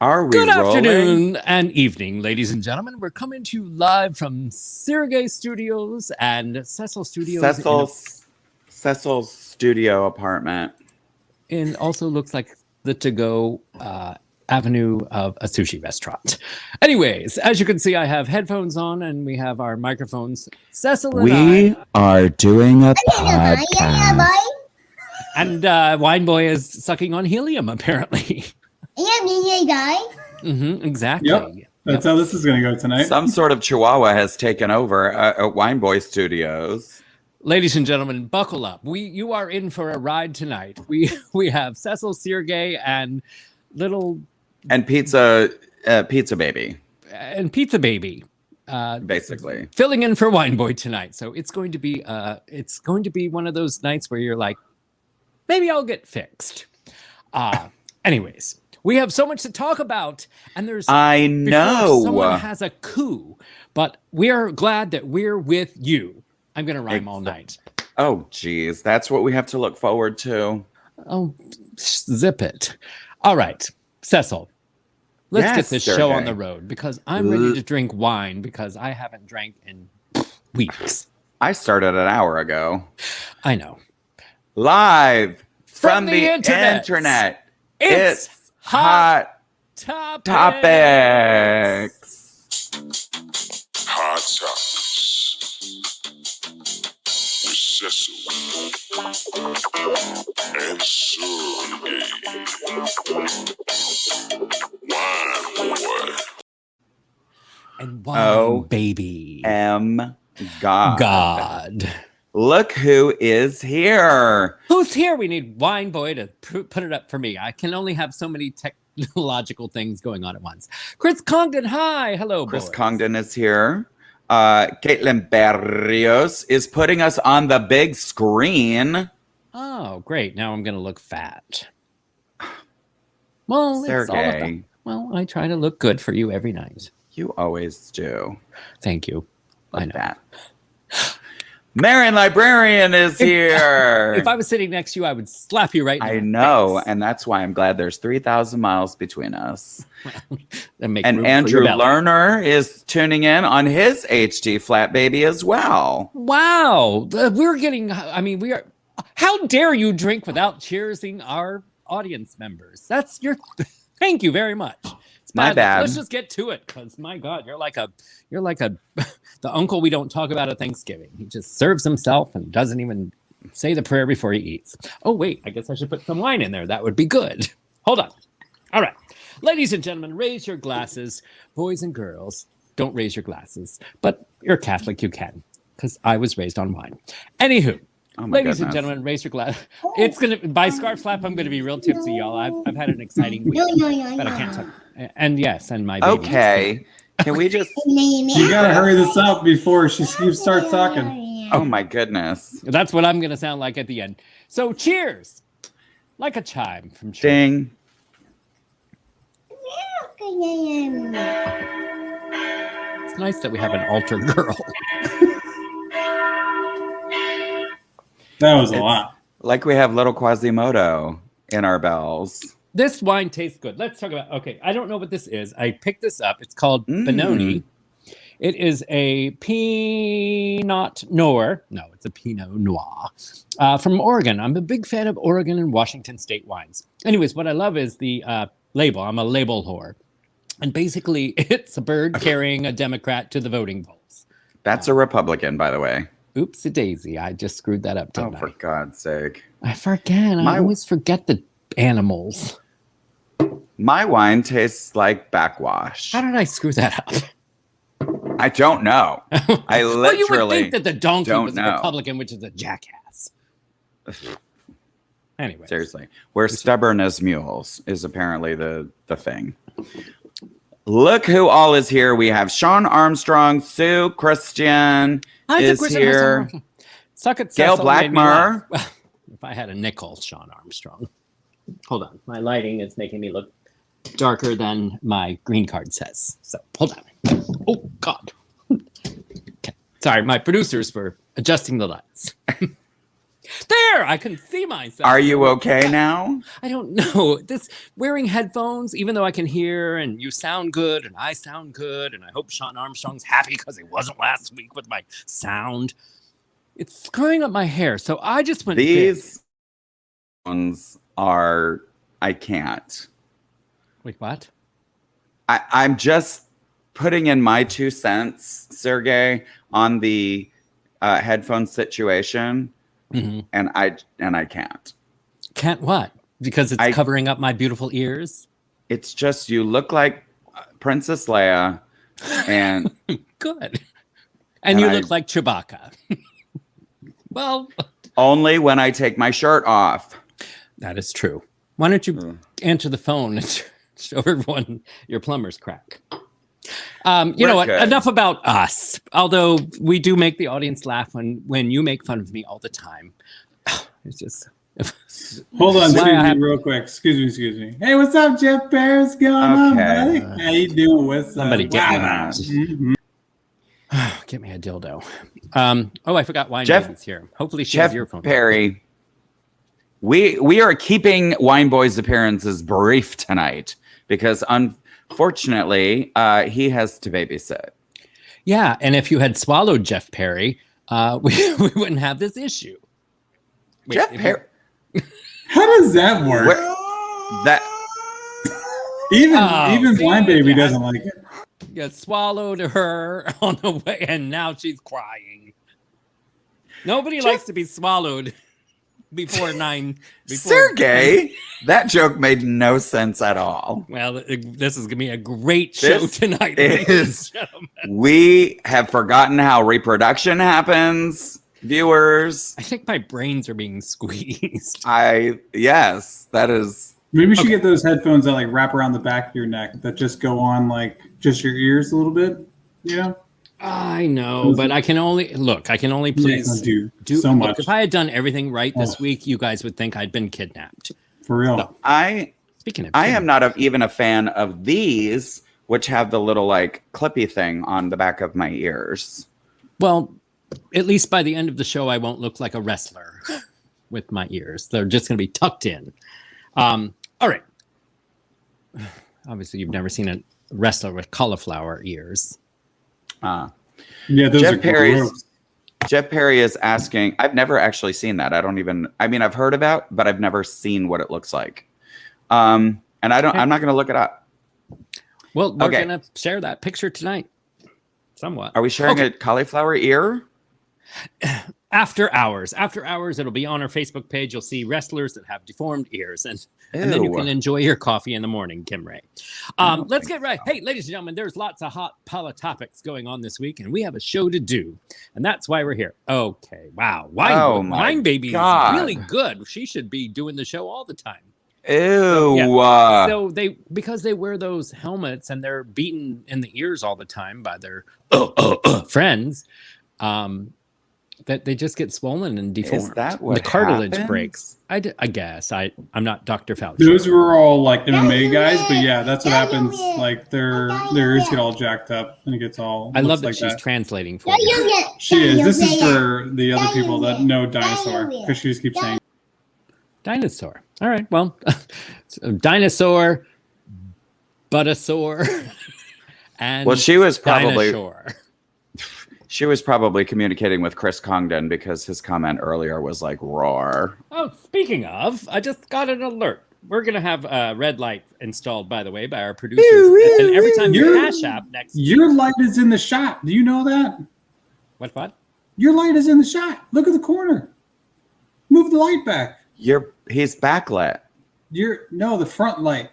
Are we Good rolling? afternoon and evening, ladies and gentlemen. We're coming to you live from Sureg'ay Studios and Cecil Studios. Cecil's studio apartment. And also looks like the to-go avenue of a sushi restaurant. Anyways, as you can see, I have headphones on and we have our microphones. Cecil and We are doing a podcast. And Wine Boy is sucking on helium, apparently. Exactly. Yep. That's how this is going to go tonight. Some sort of chihuahua has taken over at Wine Boy Studios. Ladies and gentlemen, buckle up. You are in for a ride tonight. We have Cecil Sureg'ay and Pizza Baby. And Pizza Baby. Basically. Filling in for Wine Boy tonight. So it's going to be one of those nights where you're like, maybe I'll get fixed. Anyways, we have so much to talk about, and I know someone has a coup, but we are glad that we're with you. I'm gonna rhyme all night. Oh, geez, that's what we have to look forward to. Oh, zip it! All right, Cecil, let's get this show on the road because I'm ready to drink wine because I haven't drank in weeks. I started an hour ago. I know. Live from the internet. It's Hot Topics. Hot Topics with Cecil and Sureg'ay. Wine Boy. And wine baby. God. Look who is here. Who's here? We need Wine Boy to put it up for me. I can only have so many technological things going on at once. Chris Congdon, hi. Hello, Chris boys. Congdon is here. Caitlin Berrios is putting us on the big screen. Oh, great. Now I'm going to look fat. Well, Sergey. I try to look good for you every night. You always do. Thank you. I know that. Marion Librarian is here. If I was sitting next to you, I would slap you right in the face. know, and that's why I'm glad there's 3,000 miles between us. And Andrew Lerner is tuning in on his HD flat baby as well. Wow. We're getting, we are, how dare you drink without cheersing our audience members? That's your, thank you very much. My bad. Let's just get to it, because my God, you're like the uncle we don't talk about at Thanksgiving. He just serves himself and doesn't even say the prayer before he eats. Oh wait, I guess I should put some wine in there. That would be good. Hold on. All right, ladies and gentlemen, raise your glasses. Boys and girls, don't raise your glasses, but you're Catholic, you can, because I was raised on wine. Anywho. Ladies and gentlemen, raise your glass. It's gonna by scarf flap. I'm gonna be real tipsy, y'all. I've had an exciting week, but I can't talk. And yes, and my baby. Okay, can we just? You gotta hurry this up before she starts talking. Oh my goodness! That's what I'm gonna sound like at the end. So cheers, like a chime from church. Ding. It's nice that we have an altar girl. That was a lot. Like we have little Quasimodo in our bells. This wine tastes good. Let's talk about, okay, I don't know what this is. I picked this up. It's called Benoni. It is a Pinot Noir. No, it's a Pinot Noir from Oregon. I'm a big fan of Oregon and Washington state wines. Anyways, what I love is the label. I'm a label whore. And basically, it's a bird carrying a Democrat to the voting polls. That's a Republican, by the way. Oopsie-daisy. I just screwed that up, didn't I? Oh, for God's sake. I forget. I always forget the animals. My wine tastes like backwash. How did I screw that up? I don't know. I literally well, you would think that the donkey was know. a Republican, which is a jackass. Anyway. Seriously. We're stubborn as mules is apparently the thing. Look who all is here. We have Sean Armstrong, Sue Christian is here. Suck it, Gail Cecil, Blackmer. If I had a nickel, Sean Armstrong. Hold on. My lighting is making me look darker than my green card says. So hold on. Oh, God. Okay. Sorry, my producers were adjusting the lights. There, I can see myself. Are you okay now? I don't know. This wearing headphones, even though I can hear and you sound good and I sound good, and I hope Sean Armstrong's happy because he wasn't last week with my sound. It's screwing up my hair. So I just went. These ones are. I can't. Wait, what? I'm just putting in my 2 cents, Sergey, on the headphone situation, and I can't. Can't what? Because it's covering up my beautiful ears. It's just you look like Princess Leia, and good, and you look like Chewbacca. Well, only when I take my shirt off. That is true. Why don't you answer the phone and show everyone your plumber's crack? You know what? Good. Enough about us. Although we do make the audience laugh when you make fun of me all the time. It's just. Hold on, real quick. Excuse me. Hey, what's up, Jeff Bears? Going on, buddy? How you doing? What's somebody get me Mm-hmm. get me a dildo. I forgot Wine Baby's here. Hopefully she has earphones. Perry. We are keeping Wine Boy's appearances brief tonight because unfortunately he has to babysit. Yeah, and if you had swallowed Jeff Perry, we wouldn't have this issue. Wait, Jeff Perry. How does that work? Even Blind Baby doesn't like it. You swallowed her on the way, and now she's crying. Nobody likes to be swallowed before 9. Sergey, that joke made no sense at all. Well, this is gonna be a great show tonight. We have forgotten how reproduction happens. Viewers, I think my brains are being squeezed. Yes, that is. Maybe you should get those headphones that like wrap around the back of your neck that just go on like just your ears a little bit. You know. I know, but I can only please do so much. Look, if I had done everything right this week, you guys would think I'd been kidnapped. For real. So, I am not even a fan of these, which have the little like clippy thing on the back of my ears. Well, at least by the end of the show, I won't look like a wrestler with my ears. They're just going to be tucked in. All right. Obviously, you've never seen a wrestler with cauliflower ears. Yeah, those are gross. Jeff Perry is asking. I've never actually seen that. I've heard about, but I've never seen what it looks like. And I'm not going to look it up. Well, we're going to share that picture tonight. Somewhat. Are we sharing a cauliflower ear? After hours, it'll be on our Facebook page. You'll see wrestlers that have deformed ears, and then you can enjoy your coffee in the morning, Kim Ray. Let's get right. Hey, ladies and gentlemen, there's lots of hot topics going on this week, and we have a show to do, and that's why we're here. Okay, wow, Wine Baby is really good. She should be doing the show all the time. Ew. So because they wear those helmets and they're beaten in the ears all the time by their friends. That they just get swollen and deformed. Is that what the cartilage happens? Breaks? I guess I'm not Dr. Fauci. Those were all like MMA guys, but yeah, that's what happens. Like their ears get all jacked up and it gets all. I love that like she's translating for you. She is. This is for the other people that know dinosaur because she just keeps saying dinosaur. All right, well, dinosaur, buttasaur, and she was probably. dinosaur. She was probably communicating with Chris Congdon because his comment earlier was like roar. Oh, speaking of, I just got an alert. We're going to have a red light installed, by the way, by our producers. And every time you cash app next your light is in the shot. Do you know that? What? Your light is in the shot. Look at the corner. Move the light back. He's backlit. The front light.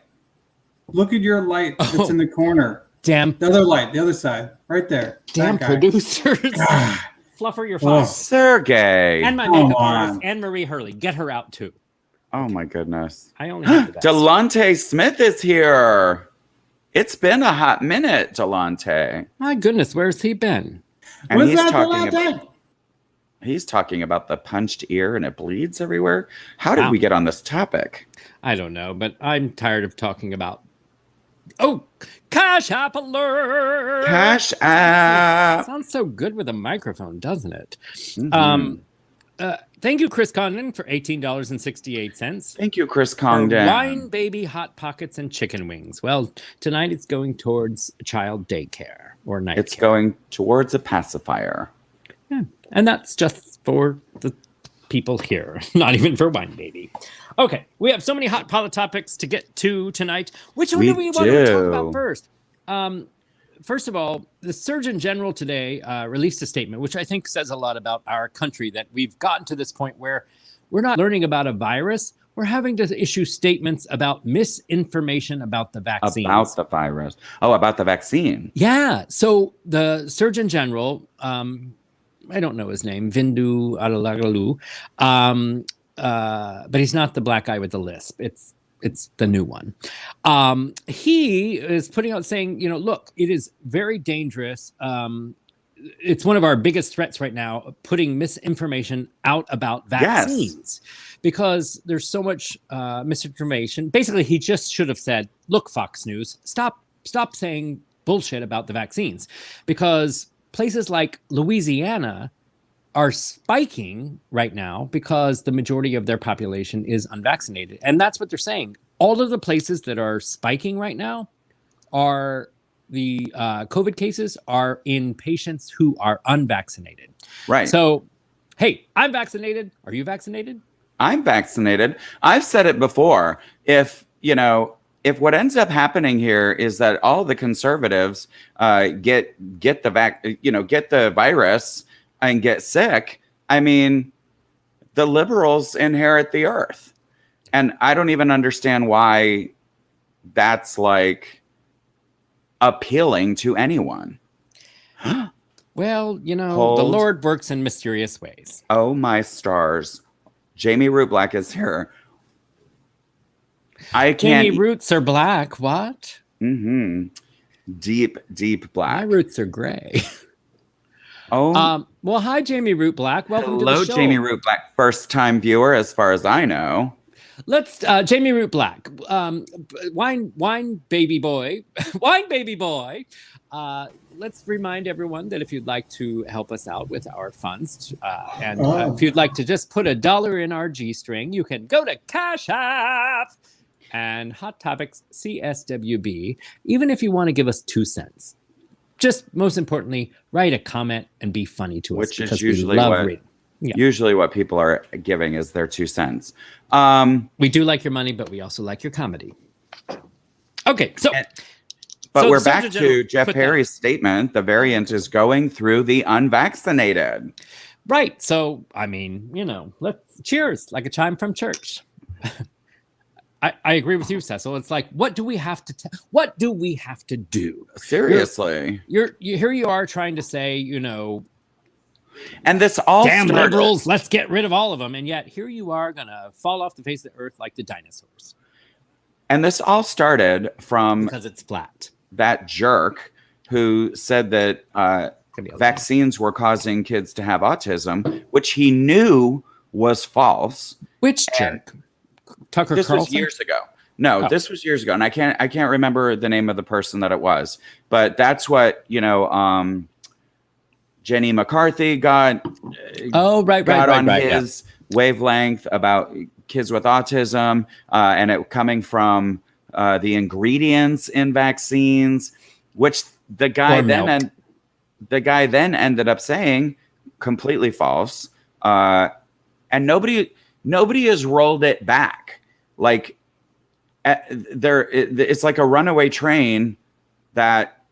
Look at your light that's in the corner. Damn. The other light, the other side, right there. Damn producers. Fluffer your phone. Sergey. And my makeup artist, Anne-Marie Hurley. Get her out, too. Oh, my goodness. I only have that. Delonte Smith is here. It's been a hot minute, Delonte. My goodness, where's he been? And he's talking about the punched ear and it bleeds everywhere. How did we get on this topic? I don't know, but I'm tired of talking about. Oh, Cash App alert! Cash App. Sounds so good with a microphone, doesn't it? Mm-hmm. thank you, Chris Condon, for $18.68. Thank you, Chris Condon. Wine, baby, hot pockets, and chicken wings. Well, tonight it's going towards child daycare or night It's care. going towards a pacifier. Yeah. And that's just for the people here, not even for Wine Baby. Okay, we have so many hot topics to get to tonight. Which one do we want to talk about first? First of all, the Surgeon General today released a statement, which I think says a lot about our country, that we've gotten to this point where we're not learning about a virus. We're having to issue statements about misinformation about the vaccine. About the virus. Oh, about the vaccine. Yeah. So the Surgeon General, I don't know his name, Vindu Adalagalu, but he's not the black guy with the lisp. It's the new one. He is putting out saying, look, it is very dangerous. It's one of our biggest threats right now, putting misinformation out about vaccines, because there's so much misinformation. Basically, he just should have said, look, Fox News, stop saying bullshit about the vaccines, because places like Louisiana are spiking right now because the majority of their population is unvaccinated. And that's what they're saying. All of the places that are spiking right now are the COVID cases are in patients who are unvaccinated. Right. So, hey, I'm vaccinated. Are you vaccinated? I'm vaccinated. I've said it before. If what ends up happening here is that all the conservatives get the virus and get sick, I mean, the liberals inherit the earth. And I don't even understand why that's like appealing to anyone. Well, the Hold. Lord works in mysterious ways. Oh, my stars. Jamie Root Black is here. I can't. Jamie roots are black. What? Mm-hmm. Deep black. My roots are gray. Oh. Well, hi, Jamie Root Black. Welcome Hello, to the show. Jamie Root Black. First time viewer, as far as I know. Let's Jamie Root Black, wine baby boy. Let's remind everyone that if you'd like to help us out with our funds, if you'd like to just put $1 in our G string, you can go to CashApp and Hot Topics CSWB. Even if you want to give us 2 cents, just most importantly, write a comment and be funny to us. Which is usually what people are giving is their 2 cents. We do like your money, but we also like your comedy. Okay, but we're back to Jeff Perry's statement. The variant is going through the unvaccinated. Right. So, I mean, let's cheers like a chime from church. I agree with you, Cecil. It's like, what do we have to do? Seriously. Here you are trying to say, and this all damn started, liberals, let's get rid of all of them. And yet here you are going to fall off the face of the earth like the dinosaurs. And this all started from because it's flat. That jerk who said that vaccines were causing kids to have autism, which he knew was false. Which jerk? Tucker This Carlson? was years ago. No, this was years ago, and I can't remember the name of the person that it was. But that's what Jenny McCarthy got. On his wavelength about kids with autism, and it coming from the ingredients in vaccines, which the guy then ended up saying completely false, and nobody has rolled it back. Like it's like a runaway train that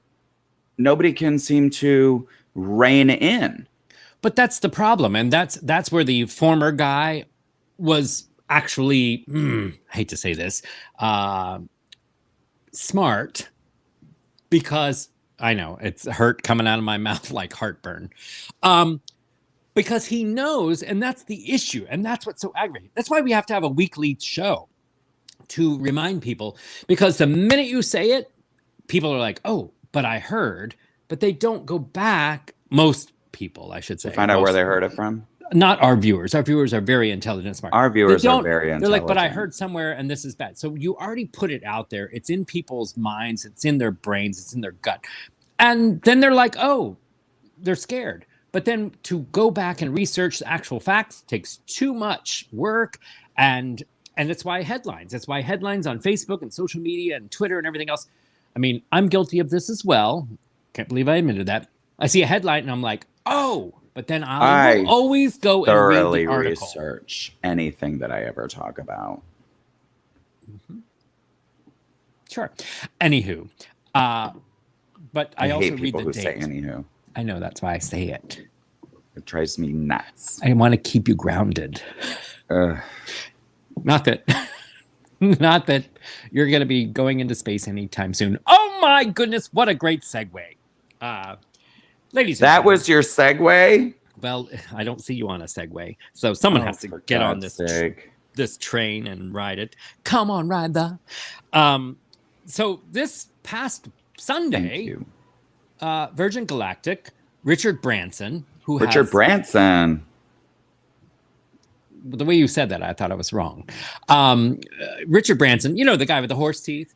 nobody can seem to rein in. But that's the problem, and that's where the former guy was actually, I hate to say this, smart, because I know it's hurt coming out of my mouth like heartburn. Because he knows, and that's the issue, and that's what's so aggravating. That's why we have to have a weekly show to remind people, because the minute you say it, people are like, oh, but I heard, but they don't go back. Most people, I should say. To find out where they heard it from? Not our viewers. Our viewers are very intelligent and smart. Our viewers are very intelligent. They're like, but I heard somewhere and this is bad. So you already put it out there. It's in people's minds. It's in their brains. It's in their gut. And then they're like, oh, they're scared. But then to go back and research the actual facts takes too much work, and that's why headlines. That's why headlines on Facebook and social media and Twitter and everything else. I mean, I'm guilty of this as well. Can't believe I admitted that. I see a headline and I'm like, oh, but then I will always go and read thoroughly the article. research anything that I ever talk about. Mm-hmm. Sure. Anywho, but I also hate people read the who date. say anywho. I know, that's why I say it. It drives me nuts. I want to keep you grounded. Not that you're going to be going into space anytime soon. Oh my goodness, what a great segue. Ladies and that gentlemen, was your segue? Well, I don't see you on a segue. So someone has to get on this train and ride it. Come on, ride the. So this past Sunday, Virgin Galactic, Richard Branson, Branson. The way you said that, I thought I was wrong. Richard Branson, you know, the guy with the horse teeth.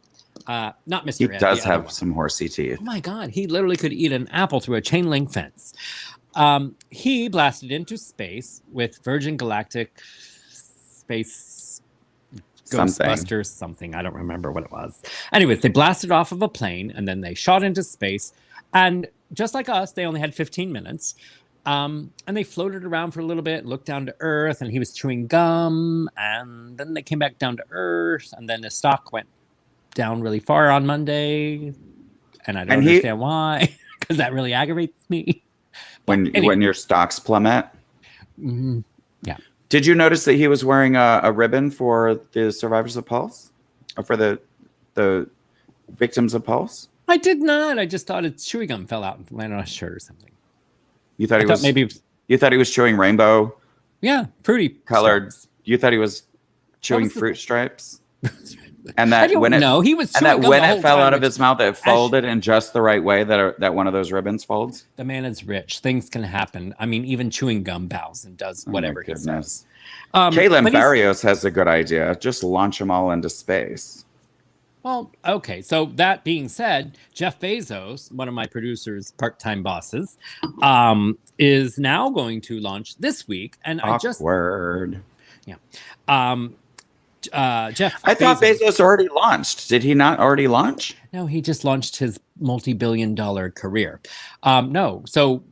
Not Mr. He does have some horsey teeth. Oh my God, he literally could eat an apple through a chain link fence. He blasted into space with Virgin Galactic Space Ghostbusters something. I don't remember what it was. Anyways, they blasted off of a plane and then they shot into space. And just like us, they only had 15 minutes. And they floated around for a little bit, looked down to Earth, and he was chewing gum. And then they came back down to Earth, and then the stock went down really far on Monday. And I don't understand why, because that really aggravates me. When your stocks plummet? Yeah. Did you notice that he was wearing a ribbon for the survivors of Pulse? Or for the victims of Pulse? I did not. I just thought his chewing gum fell out and landed on a shirt or something. You thought you thought he was chewing rainbow? Yeah, fruity colored. stripes. You thought he was chewing fruit stripes? And that he was when it fell out of his mouth, it folded in just the right way that one of those ribbons folds. The man is rich. Things can happen. I mean, even chewing gum bows and does whatever he says. Kaylin Barrios has a good idea. Just launch them all into space. Well, okay. So that being said, Jeff Bezos, one of my producer's part-time bosses, is now going to launch this week. And Awkward. Jeff. I thought Bezos already launched. Did he not already launch? No, he just launched his multi-billion-dollar career. No. So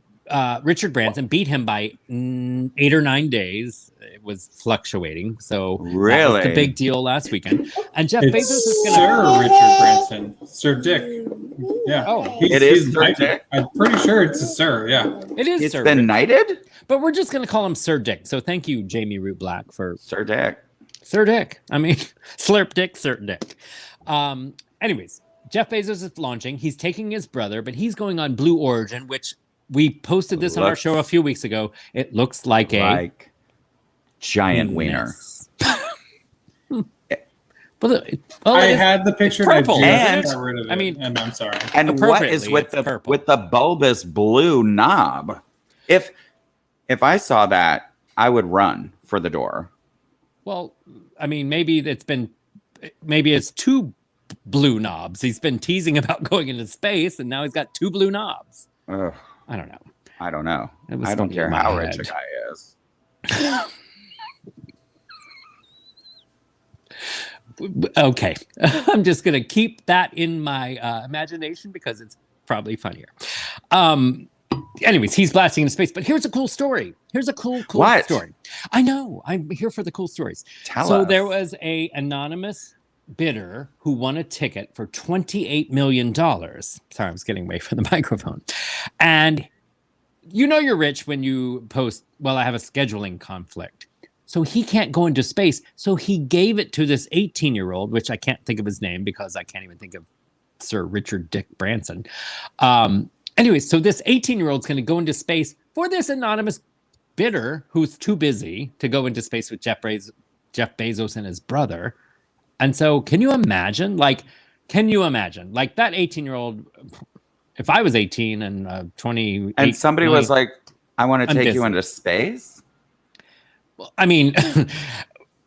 Richard Branson beat him by 8 or 9 days. It was fluctuating. So really, that was the big deal last weekend. And Jeff Bezos is going to Sir Richard Branson, Sir Dick. Yeah. Oh, it is Sir Dick. I'm pretty sure it's a Sir. Yeah, it is. It's Sir been Dick. knighted, but we're just going to call him Sir Dick. So thank you, Jamie Root Black, for Sir Dick. Sir Dick. I mean, Slurp Dick, Sir Dick. Anyways, Jeff Bezos is launching. He's taking his brother, but he's going on Blue Origin, which we posted this on our show a few weeks ago. It looks like a giant wiener. I had the picture. Purple, and I'm sorry. And what is with the bulbous blue knob? If I saw that, I would run for the door. Well, I mean, maybe it's two blue knobs. He's been teasing about going into space, and now he's got two blue knobs. Ugh. I don't know. I don't care how rich a guy is. Okay. I'm just going to keep that in my imagination because it's probably funnier. Anyways, he's blasting into space, but here's a cool story. Here's a cool story. I know. I'm here for the cool stories. Tell us. There was a anonymous bidder who won a ticket for $28 million. Sorry, I was getting away from the microphone. And you know you're rich when you post, well, I have a scheduling conflict. So he can't go into space. So he gave it to this 18-year-old, which I can't think of his name because I can't even think of Sir Richard Dick Branson. Anyway, so this 18-year-old is going to go into space for this anonymous bidder who's too busy to go into space with Jeff Bezos and his brother. And so can you imagine? Like that 18-year-old, if I was 18 and 20, and somebody was like, I want to take you into space. Well, I mean,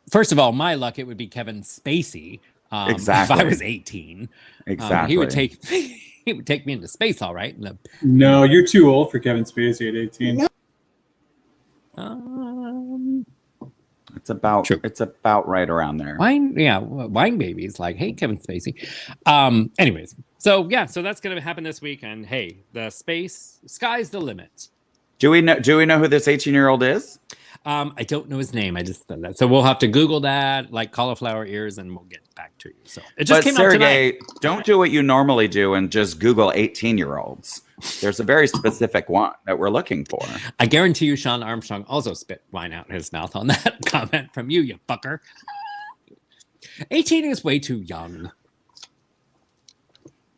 first of all, my luck, it would be Kevin Spacey. Exactly. If I was 18. Exactly. He would take he would take me into space, all right. No, you're too old for Kevin Spacey at 18. It's about True. It's about right around there. Wine babies like, hey, Kevin Spacey. Anyways, so that's gonna happen this week, and hey, the sky's the limit. Do we know who this 18-year-old is? I don't know his name. I just said that. So we'll have to Google that, like cauliflower ears, and we'll get back to you. So it just came out tonight. Don't do what you normally do and just Google 18-year-olds. There's a very specific one that we're looking for. I guarantee you Sean Armstrong also spit wine out in his mouth on that comment from you fucker. 18 is way too young.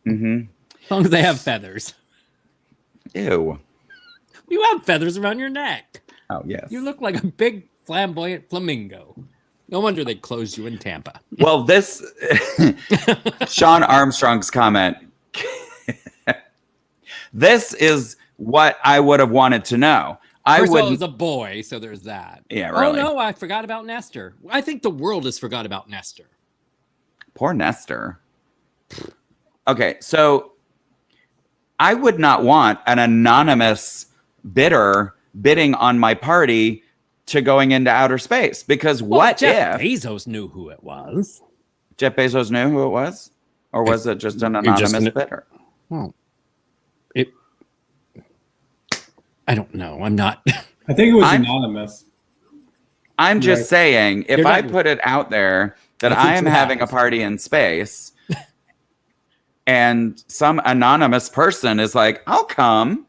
Mm-hmm. As long as they have feathers. Ew. You have feathers around your neck. Oh, yes. You look like a big flamboyant flamingo. No wonder they closed you in Tampa. Well, this Sean Armstrong's comment. This is what I would have wanted to know. First of all, it was a boy, so there's that. Yeah, really. Oh, no, I forgot about Nestor. I think the world has forgot about Nestor. Poor Nestor. Okay, so I would not want an anonymous bidder bidding on my party to going into outer space, because Jeff Bezos knew who it was. Jeff Bezos knew who it was? Or was it just an anonymous bidder? Well, I don't know. I'm not. I think it was anonymous. I'm just saying, if I put it out there that I am having a party in space and some anonymous person is like, I'll come.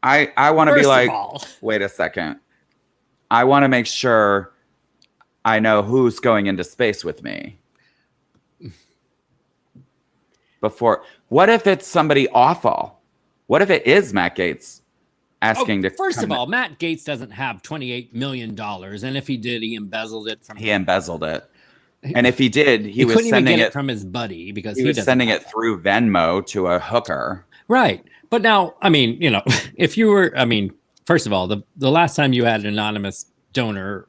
I want to be like, wait a second. I want to make sure I know who's going into space with me. What if it's somebody awful? What if it is Matt Gaetz asking to First of all, Matt Gaetz doesn't have $28 million. And if he did, he embezzled it from And if he did, he was sending it from his buddy, because he was sending it through Venmo to a hooker. Right. But now, I mean, if you were, first of all, the last time you had an anonymous donor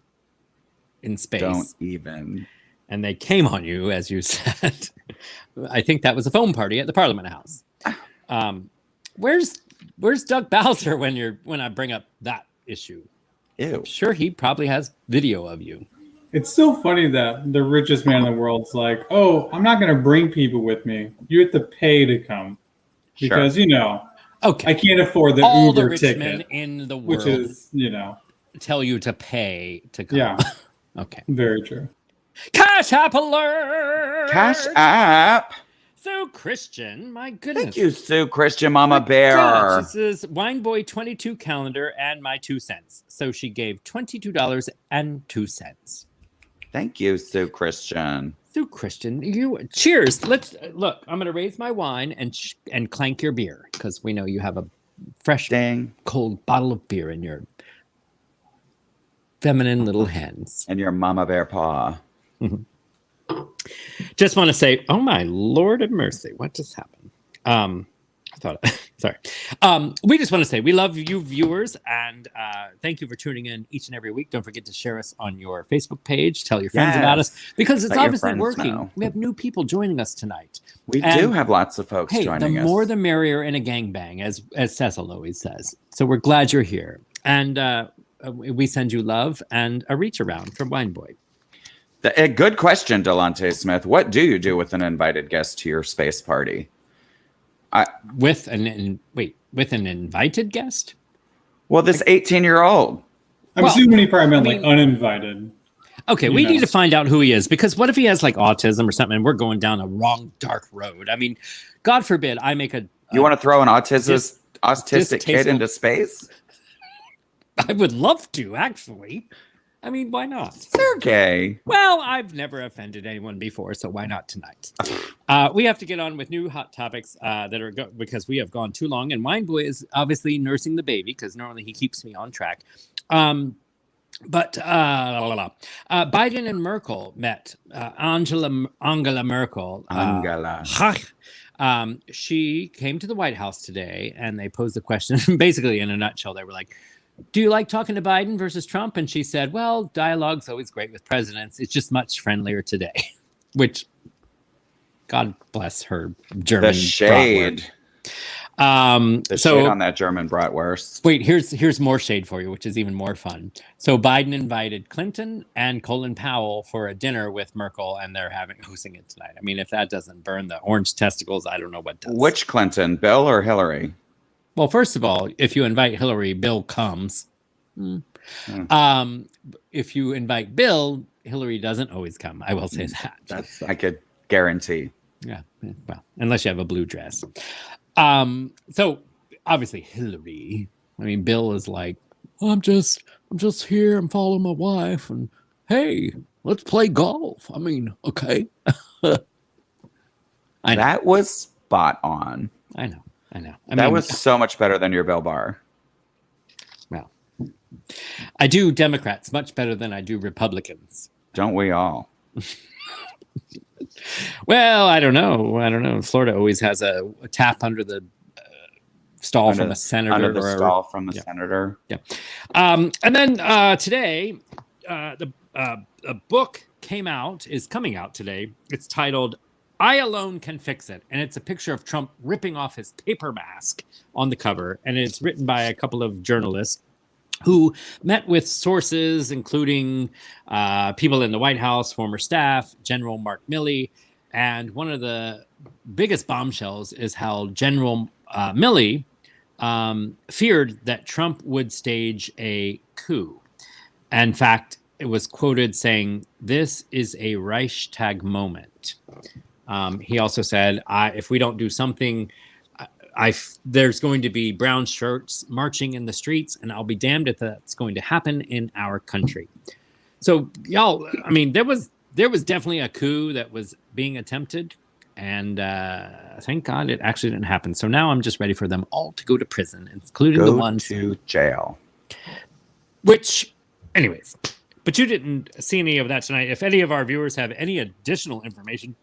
in space. Don't even. And they came on you, as you said. I think that was a phone party at the Parliament House. Where's Doug Bowser when I bring up that issue? Ew. I'm sure he probably has video of you. It's so funny that the richest man in the world's like, oh, I'm not going to bring people with me. You have to pay to come. Because, okay, I can't afford the all Uber the rich ticket. Men in the world, which is, tell you to pay to come. Yeah. Okay. Very true. Cash App alert! Cash App. So Christian, my goodness. Thank you, Sue Christian Mama Bear. Gosh, this is Wine Boy 22 calendar and my 2 cents. So she gave $22.02. Thank you, Sue Christian. Sue Christian, cheers. Let's look. I'm gonna raise my wine and clank your beer, because we know you have a fresh, cold bottle of beer in your feminine little hands and your Mama Bear paw. Just want to say, oh my Lord of mercy, what just happened? Sorry. We just want to say we love you viewers, and thank you for tuning in each and every week. Don't forget to share us on your Facebook page. Tell your friends about us, because it's obviously working. Know. We have new people joining us tonight. We do have lots of folks joining us. The more the merrier in a gangbang, as Cecil always says. So we're glad you're here. And we send you love and a reach around from Wine Boy. A good question, Delonte Smith. What do you do with an invited guest to your space party? With an invited guest? Well, this 18-year-old. I'm assuming he probably meant like uninvited. Okay, we need to find out who he is, because what if he has like autism or something and we're going down a wrong dark road? I mean, God forbid I make a... You want to throw an autistic kid into space? I would love to, actually. I mean, why not? Sergey. Well, I've never offended anyone before, so why not tonight? We have to get on with new hot topics that are because we have gone too long, and Wine Boy is obviously nursing the baby, because normally he keeps me on track. Biden and Merkel met. Angela Merkel. She came to the White House today, and they posed the question. Basically, in a nutshell, they were like, do you like talking to Biden versus Trump? And she said, well, dialogue's always great with presidents. It's just much friendlier today, which God bless her German The shade. bratwurst. The So shade on that German bratwurst. wait, here's more shade for you, which is even more fun. So Biden invited Clinton and Colin Powell for a dinner with Merkel, and they're hosting it tonight. I mean, if that doesn't burn the orange testicles, I don't know what does. Which Clinton, Bill or Hillary? Well, first of all, if you invite Hillary, Bill comes. If you invite Bill, Hillary doesn't always come. I will say that. That's I could guarantee. Yeah. Well, unless you have a blue dress. So obviously Hillary. I mean, Bill is like, I'm just here. I'm following my wife, and hey, let's play golf. I mean, okay. That was spot on. I know. That was so much better than your Bill Barr. Well, I do Democrats much better than I do Republicans. Don't we all? Well, I don't know. Florida always has a tap under the stall from a senator. Under the stall from the senator. Yeah. And then today, a book is coming out today. It's titled I Alone Can Fix It. And it's a picture of Trump ripping off his paper mask on the cover. And it's written by a couple of journalists who met with sources, including people in the White House, former staff, General Mark Milley. And one of the biggest bombshells is how General Milley feared that Trump would stage a coup. In fact, it was quoted saying, "This is a Reichstag moment." He also said, if we don't do something, there's going to be brown shirts marching in the streets, and I'll be damned if that's going to happen in our country. So, y'all, I mean, there was definitely a coup that was being attempted, and thank God it actually didn't happen. So now I'm just ready for them all to go to prison, including the ones to jail. Which, anyways, but you didn't see any of that tonight. If any of our viewers have any additional information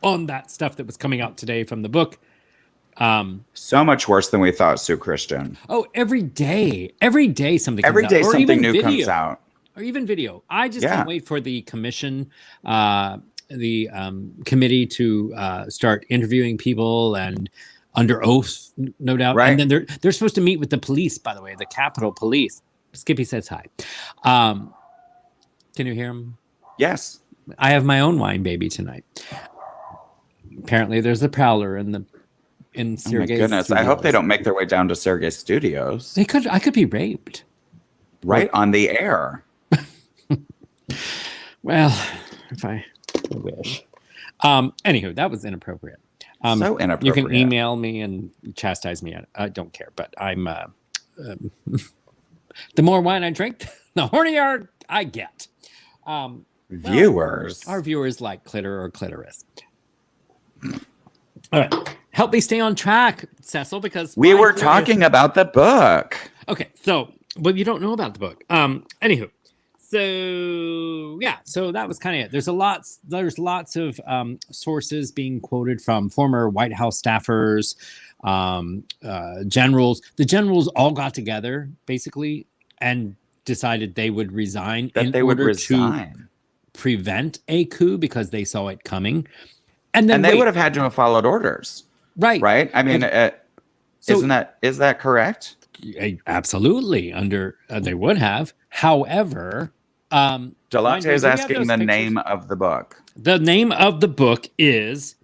on that stuff that was coming out today from the book. So much worse than we thought, Sue Christian. Oh, every day something comes Every out. day Or something even new video. comes out. Or even video. I just can't wait for the commission, the committee to start interviewing people and under oath, no doubt. Right. And then they're supposed to meet with the police, by the way, the Capitol Police. Skippy says hi. Can you hear him? Yes. I have my own wine baby tonight. Apparently, there's a prowler in Sureg'ay's Oh my goodness! studios. I hope they don't make their way down to Sureg'ay's studios. I could be raped. Right on the air. Well, if I wish. Anywho, that was inappropriate. So inappropriate. You can email me and chastise me. I don't care, but I'm. The more wine I drink, the hornier I get. Viewers. Our viewers like clitter or clitoris. All right. Help me stay on track, Cecil, because we were talking about the book. Okay, so but you don't know about the book. Anywho, so yeah, so that was kind of it. There's lots of sources being quoted from former White House staffers, generals. The generals all got together basically and decided they would resign to prevent a coup because they saw it coming. And they would have had to have followed orders. Right. I mean, is that correct? Absolutely. They would have. However, Delante is asking the name of the book. The name of the book is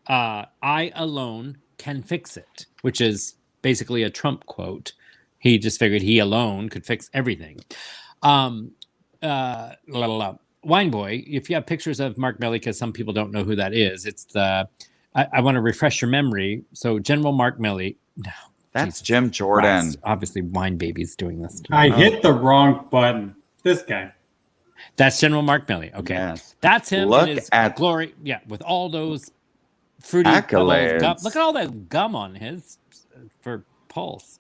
I Alone Can Fix It, which is basically a Trump quote. He just figured he alone could fix everything. Wine Boy, if you have pictures of Mark Milley, because some people don't know who that is, it's I want to refresh your memory. So General Mark Milley. No, that's Jesus. Jim Jordan. Wow, obviously, Wine Baby's doing this. I hit the wrong button. This guy. That's General Mark Milley. Okay. Yes. That's him. Look in his at glory. Yeah, with all those fruity accolades. Gum. Look at all that gum on his for pulse.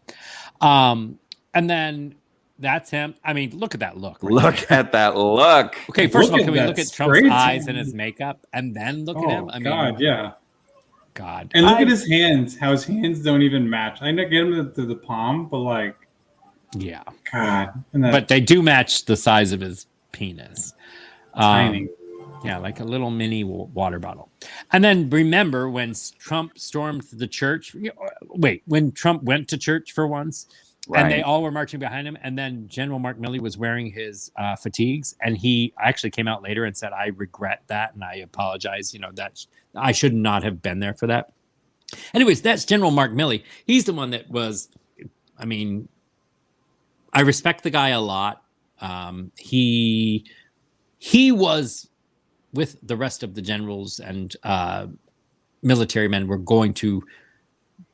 And then that's him. I mean, look at that look. Right look at that look. Okay, first of all, can we look at Trump's eyes and his makeup and then look at him? I mean, yeah. God. And look at his hands. How his hands don't even match. I know get him to the palm, but like, yeah. God. But they do match the size of his penis. Tiny. Yeah, like a little mini water bottle. And then remember when Trump stormed the church? When Trump went to church for once, and they all were marching behind him, and then General Mark Milley was wearing his fatigues, and he actually came out later and said, "I regret that, and I apologize. That I should not have been there for that." Anyways, that's General Mark Milley. He's the one that was. I mean, I respect the guy a lot. He was with the rest of the generals and military men were going to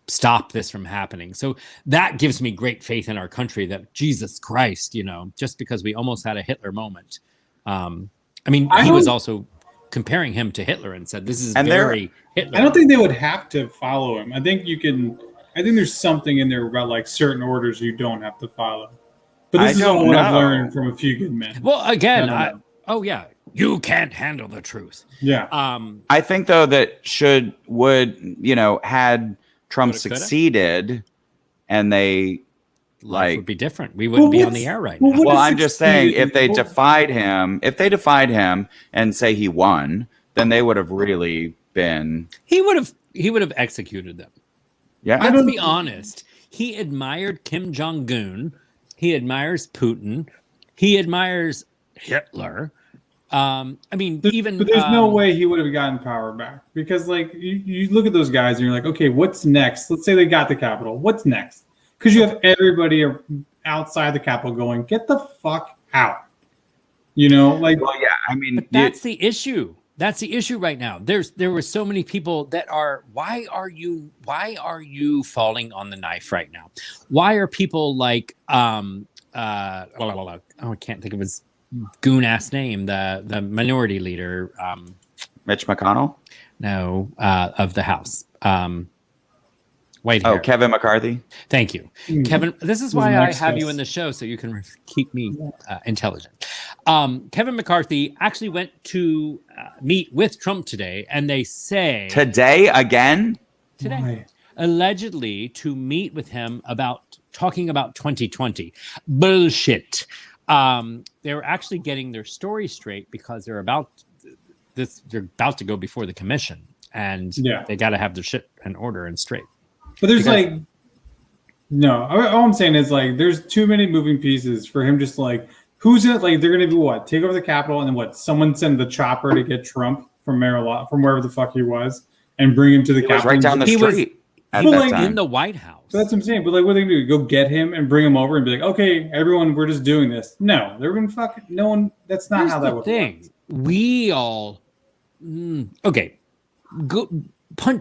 stop this from happening. So that gives me great faith in our country that Jesus Christ, just because we almost had a Hitler moment. He was also comparing him to Hitler and said, this is very Hitler. I don't think they would have to follow him. I think there's something in there about like certain orders you don't have to follow. But this is all what I've learned from a few good men. Well, again, you can't handle the truth. Yeah. I think though that had Trump succeeded and they life would be different. We wouldn't be on the air right now. Well, I'm just saying if they defied him and say he won, then they would have really been he would have executed them. Yeah. Let's be honest. He admired Kim Jong-un. He admires Putin. He admires Hitler. But there's no way he would have gotten power back because, like, you look at those guys and you're like, okay, what's next? Let's say they got the Capitol. What's next? Because you have everybody outside the Capitol going, get the fuck out. But that's the issue. That's the issue right now. There were so many people that are. Why are you falling on the knife right now? Why are people like I can't think of his goon ass name, the minority leader, Mitch McConnell? No, of the House. White hair. Kevin McCarthy. Thank you, Kevin. This is why I have you in the show, so you can keep me intelligent. Kevin McCarthy actually went to meet with Trump today, and they say today again. Today, allegedly to meet with him talking about 2020 bullshit. They're actually getting their story straight because they're about to go before the commission, and they got to have their shit in order and straight. But there's all I'm saying is like there's too many moving pieces for him. Just like who's it? Like they're gonna do what? Take over the Capitol and then what? Someone send the chopper to get Trump from from wherever the fuck he was and bring him to the Capitol. Right down the street. In the White House. So that's what I'm saying. But like, what are they gonna do? Go get him and bring him over and be like, okay, everyone, we're just doing this. No, they're gonna fucking no one. That's not how that would work. We all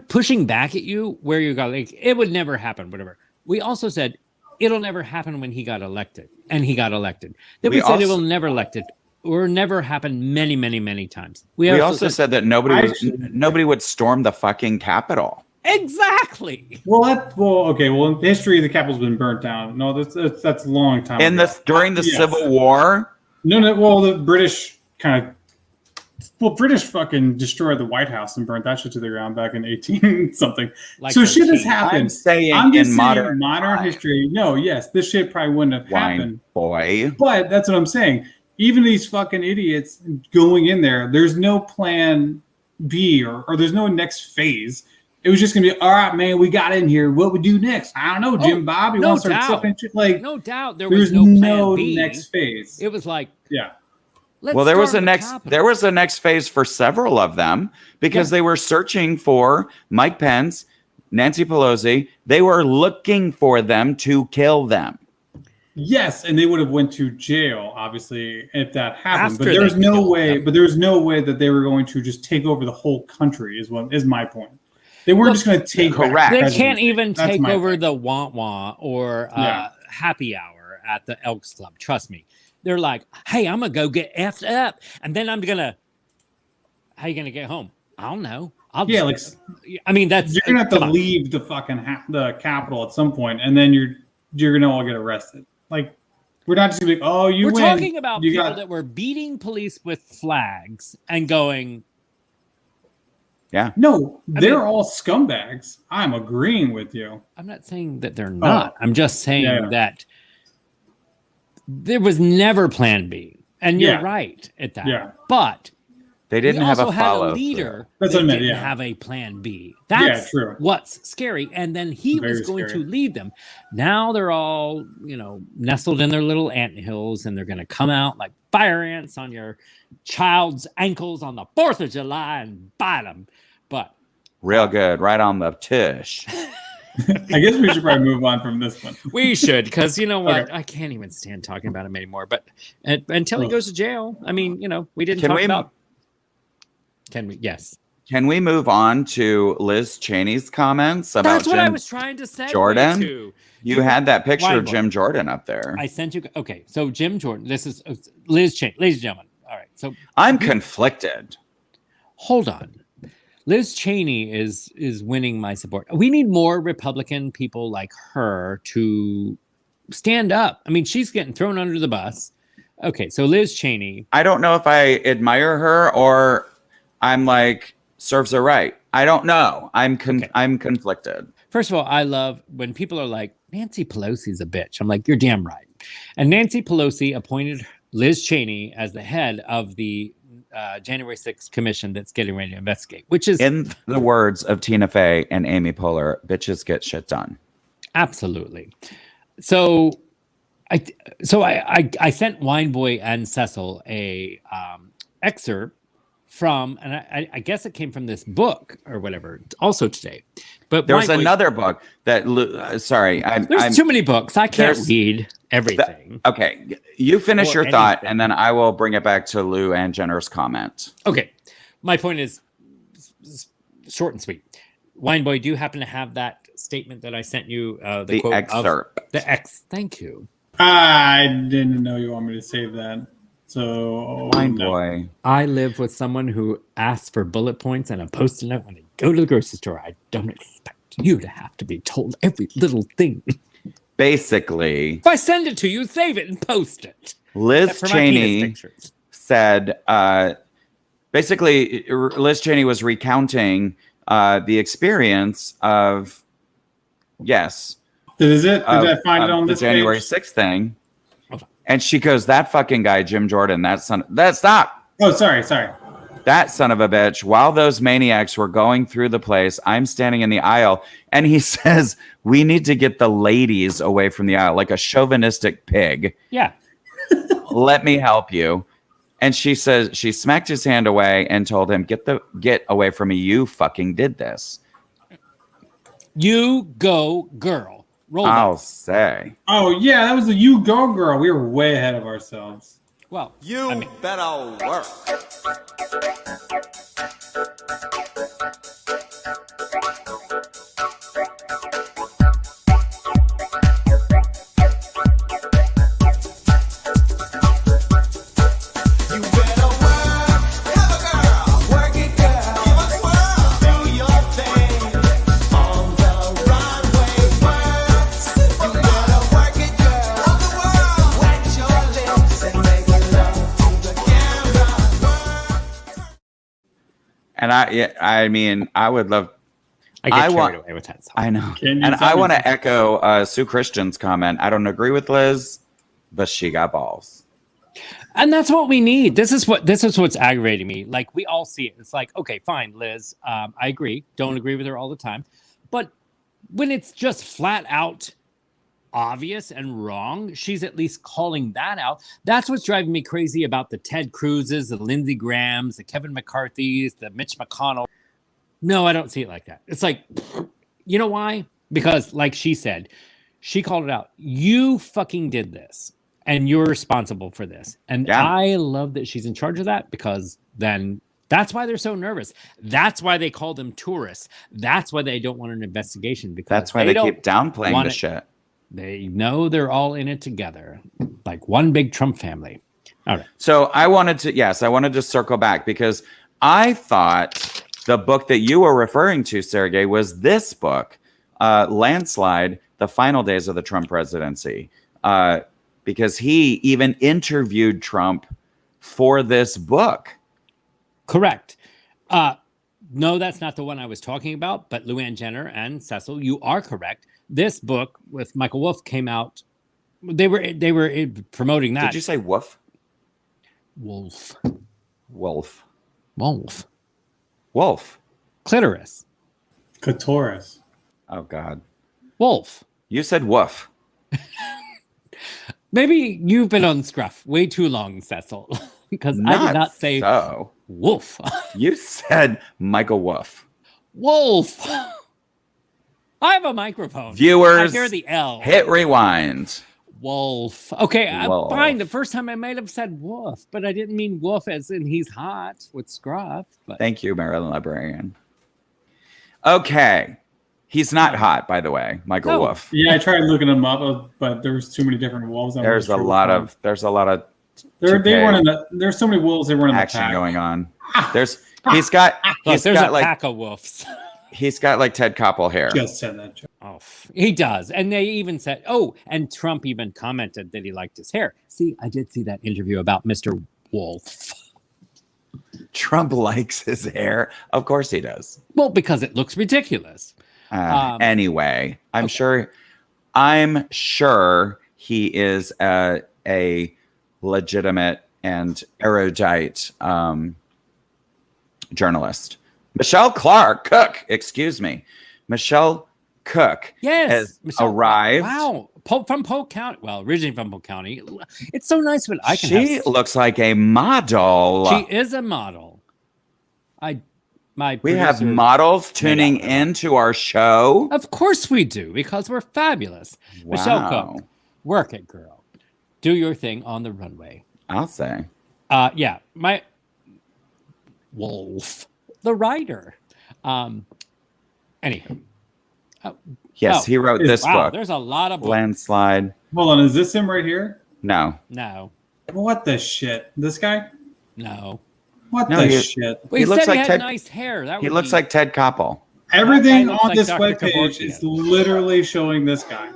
pushing back at you where you got like it would never happen. Whatever. We also said it'll never happen when he got elected, and he got elected. Then we said it will never elected or never happen many, many, many times. We also said that nobody would storm the fucking Capitol. Exactly. In history, the Capitol's been burnt down. No, that's a long time. During the Civil War. No. Well, the British British fucking destroyed the White House and burnt that shit to the ground back in 18 something. So shit has happened. I'm just saying modern history. No, yes, this shit probably wouldn't have happened. Boy. But that's what I'm saying. Even these fucking idiots going in there, there's no plan B or there's no next phase. It was just gonna be, all right, man, we got in here. What we do next? I don't know, Jim Bob. You want to start sucking shit? Like, no doubt, there was no plan B. Next phase. It was like, there was a next phase for several of them because they were searching for Mike Pence, Nancy Pelosi. They were looking for them to kill them. Yes, and they would have went to jail, obviously, if that happened. But there was no way. But there was no way that they were going to just take over the whole country. Is my point. They weren't just going to take correct. They can't even take over the wah-wah or happy hour at the Elks Club. Trust me. They're like, hey, I'm going to go get effed up. And then I'm going to, how are you going to get home? I don't know. That's, you're going to have to leave the fucking the Capitol at some point, and then you're going to all get arrested. Like, we're not just going to be, oh, you win. We're talking about people that were beating police with flags and going, yeah. No, they're all scumbags. I'm agreeing with you. I'm not saying that they're not. I'm just saying that there was never plan B. And you're right at that. Yeah. But They didn't we have also a had a follow. leader That's that what I meant, didn't yeah. have a plan B. That's true. what's scary. And then he Very was going scary. to lead them. Now they're all, nestled in their little anthills, and they're going to come out like fire ants on your child's ankles on the 4th of July and bite them. But Real good, right on the tush. I guess we should probably move on from this one. we should, because you know what? Okay. I can't even stand talking about him anymore. But until he Ugh. goes to jail, I mean, we didn't Can talk we- about. Can we? Yes. Can we move on to Liz Cheney's comments about That's what I Jim was trying to say. Jordan? To. You had that picture Why of Jim Jordan up there. I sent you. Okay, so Jim Jordan. This is Liz Cheney, ladies and gentlemen. All right, so I'm conflicted. hold on. Liz Cheney is winning my support. We need more Republican people like her to stand up. I mean, she's getting thrown under the bus. Okay, so Liz Cheney. I don't know if I admire her or I'm like serves her right. I don't know. I'm conflicted. First of all, I love when people are like, Nancy Pelosi's a bitch. I'm like, you're damn right. And Nancy Pelosi appointed Liz Cheney as the head of the January 6th commission that's getting ready to investigate, which is In the words of Tina Fey and Amy Poehler, bitches get shit done. absolutely. So I sent Wineboy and Cecil a excerpt from, and I guess it came from this book or whatever, also today. But There was Wineboy- another book that, sorry, There's I'm too many books. I can't there's- read everything. okay. You finish Or your thought, anything. and then I will bring it back to Lou and Jenner's comment. Okay. My point is short and sweet. Wineboy, do you happen to have that statement that I sent you? The quote excerpt. Thank you. I didn't know you want me to save that. So, Fine no. boy. I live with someone who asks for bullet points and a post-it note when I go to the grocery store. I don't expect you to have to be told every little thing. Basically, If I send it to you, save it and post it. Liz Except for my penis Cheney pictures. said, basically, Liz Cheney was recounting the experience of, yes, Is it? Did of- I find it of on the this January page? 6th thing. Hold on. And she goes, that fucking guy, Jim Jordan, stop. Oh, sorry. That son of a bitch, while those maniacs were going through the place, I'm standing in the aisle. And he says, we need to get the ladies away from the aisle, like a chauvinistic pig. Yeah. Let me help you. And she says, she smacked his hand away and told him, get away from me. You fucking did this. You go, girl. Roll I'll that. say. Oh, yeah, that was the You Go Girl. We were way ahead of ourselves. Well, You better work. You better work, have a girl, work it, girl. You must work, do your thing on the runway. Work, you better work it, girl. Of the world, wet your lips and make love to the camera. Work. And I mean, I would love, I get I carried want- away with that song. I know. Can you And tell I me want to something? echo Sue Christian's comment. I don't agree with Liz, but she got balls. And that's what we need. This is what's aggravating me. Like, we all see it. It's like, okay, fine, Liz. I agree. Don't agree with her all the time. But when it's just flat out obvious and wrong, she's at least calling that out. That's what's driving me crazy about the Ted Cruzes, the Lindsey Grahams, the Kevin McCarthy's, the Mitch McConnell. No, I don't see it like that. It's like, you know why? Because like she said, she called it out. You fucking did this. And you're responsible for this. And Yeah. I love that she's in charge of that, because then that's why they're so nervous. That's why they call them tourists. That's why they don't want an investigation, because That's why they don't keep downplaying want the it. shit. They know they're all in it together, like one big Trump family. All right. So I wanted to circle back because I thought the book that you were referring to, Sergey, was this book, Landslide, The Final Days of the Trump Presidency. Because he even interviewed Trump for this book. Correct. No, that's not the one I was talking about, but Luann Jenner and Cecil, you are correct. This book with Michael Wolff came out. They were promoting that. Did you say woof? Wolf. Wolf. Wolf. Wolf. Clitoris. Clitoris. Oh God. Wolf. You said woof. Maybe you've been on Scruff way too long, Cecil, because I did not say so. wolf. You said Michael Wolf. Wolf. I have a microphone. Viewers, I hear the L. hit rewind. Wolf. Okay, Wolf. fine. The first time I might have said wolf, but I didn't mean wolf as in he's hot with Scruff. But Thank you, Maryland Librarian. Okay. He's not hot, by the way, Michael No. Wolf. Yeah, I tried looking him up, but there was too many different wolves. I There's a wasn't sure lot which one. of they They weren't in the. There's so many wolves. They weren't in the action pack. going on. He's got look, there's got a like pack of wolves. he's got like Ted Koppel hair. Just said that. Joke. Oh, he does. And they even said, and Trump even commented that he liked his hair. See, I did see that interview about Mr. Wolf. Trump likes his hair. Of course he does. Well, because it looks ridiculous. Anyway, I'm sure he is a legitimate and erudite journalist. Michelle Cook, Michelle Cook Yes. has Michelle- arrived. Wow. From Polk County. Well, originally from Polk County. It's so nice when I can She have... looks like a model. She is a model. We have models tuning into our show. Of course we do, because we're fabulous. Michelle Wow. Cook, work it, girl. Do your thing on the runway. I'll say. Yeah, my Wolf, the writer. Anywho. Yes, he wrote this Wow, book. there's a lot of books. Landslide. Hold on, is this him right here? No. No, What the shit? This guy? no. What No, the you- shit? Well, he looks said like he had Ted- nice hair. That He would looks be- like Ted Koppel. Everything looks on like this Dr. webpage Kevorkian. is literally showing this guy.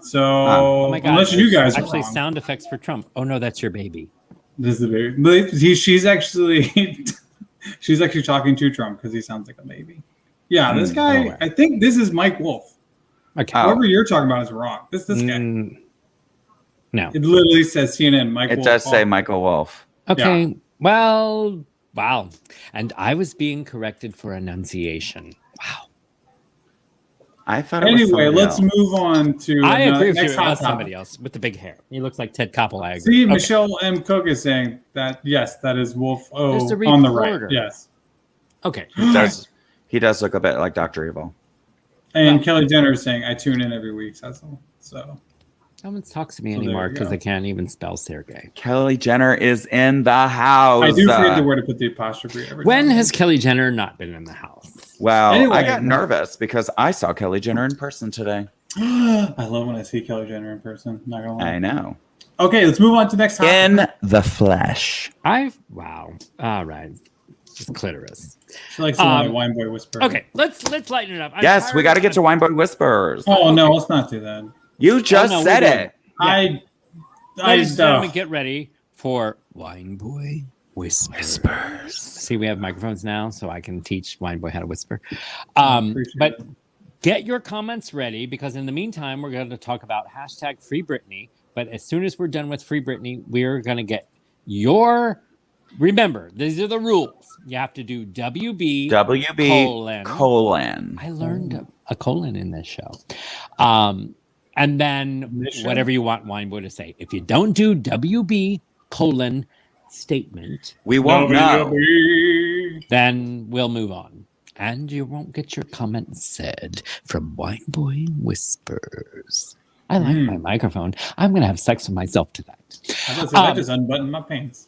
So Oh my God! unless you guys are actually wrong, sound effects for Trump. Oh no, that's your baby. this is the baby. But she's actually she's actually talking to Trump because he sounds like a baby. Yeah, this guy. oh, I think this is Mike Wolf. Okay. Oh. Whoever you're talking about is wrong. This guy. Mm, no. It literally says CNN. Mike It Wolf. does say Michael Wolf. Okay. Well, wow. And I was being corrected for enunciation. Wow. I thought it was Anyway, somebody let's else. move on to I agree with you. next hot That's topic. somebody else with the big hair. He looks like Ted Koppel. I agree. See, Okay. Michelle M. Cook is saying that yes, that is Wolf O There's a on the right. reporter. Yes, Okay. He does look a bit like Dr. Evil. and Well- Kelly Jenner is saying I tune in every week. Cecil. So No one talks to me Well, there anymore you because go. they can't even spell Sergey. Kelly Jenner is in the house. I do forget where to put the apostrophe every When now has Kelly Jenner not been in the house? Well, Anyway. I got nervous because I saw Kelly Jenner in person today. and then. I love when I see Kelly Jenner in person. Not gonna lie. I know. Okay, let's move on to the next topic. In the flesh. Wow. All right. Just clitoris. She likes the one Um, Wine Boy Whisper. Okay, let's lighten it up. I'm Yes, tired we got to of- get to Wine Boy Whispers. Oh no, let's not do that. You just no, we said did. it. Ladies and I gentlemen, get ready for Wine Boy Whispers. See, we have microphones now, so I can teach Wine Boy how to whisper. appreciate But it. get your comments ready, because in the meantime, we're going to talk about hashtag Free Brittany. But as soon as we're done with Free Brittany, we're going to get your... Remember, these are the rules. You have to do WB colon. I learned a colon in this show. And then This show? whatever you want Wine Boy to say. If you don't do WB colon statement, We won't know. WWE. then we'll move on. And you won't get your comments said from Wine Boy Whispers. I like my microphone. I'm going to have sex with myself tonight. I was gonna say, I just unbuttoned my pants.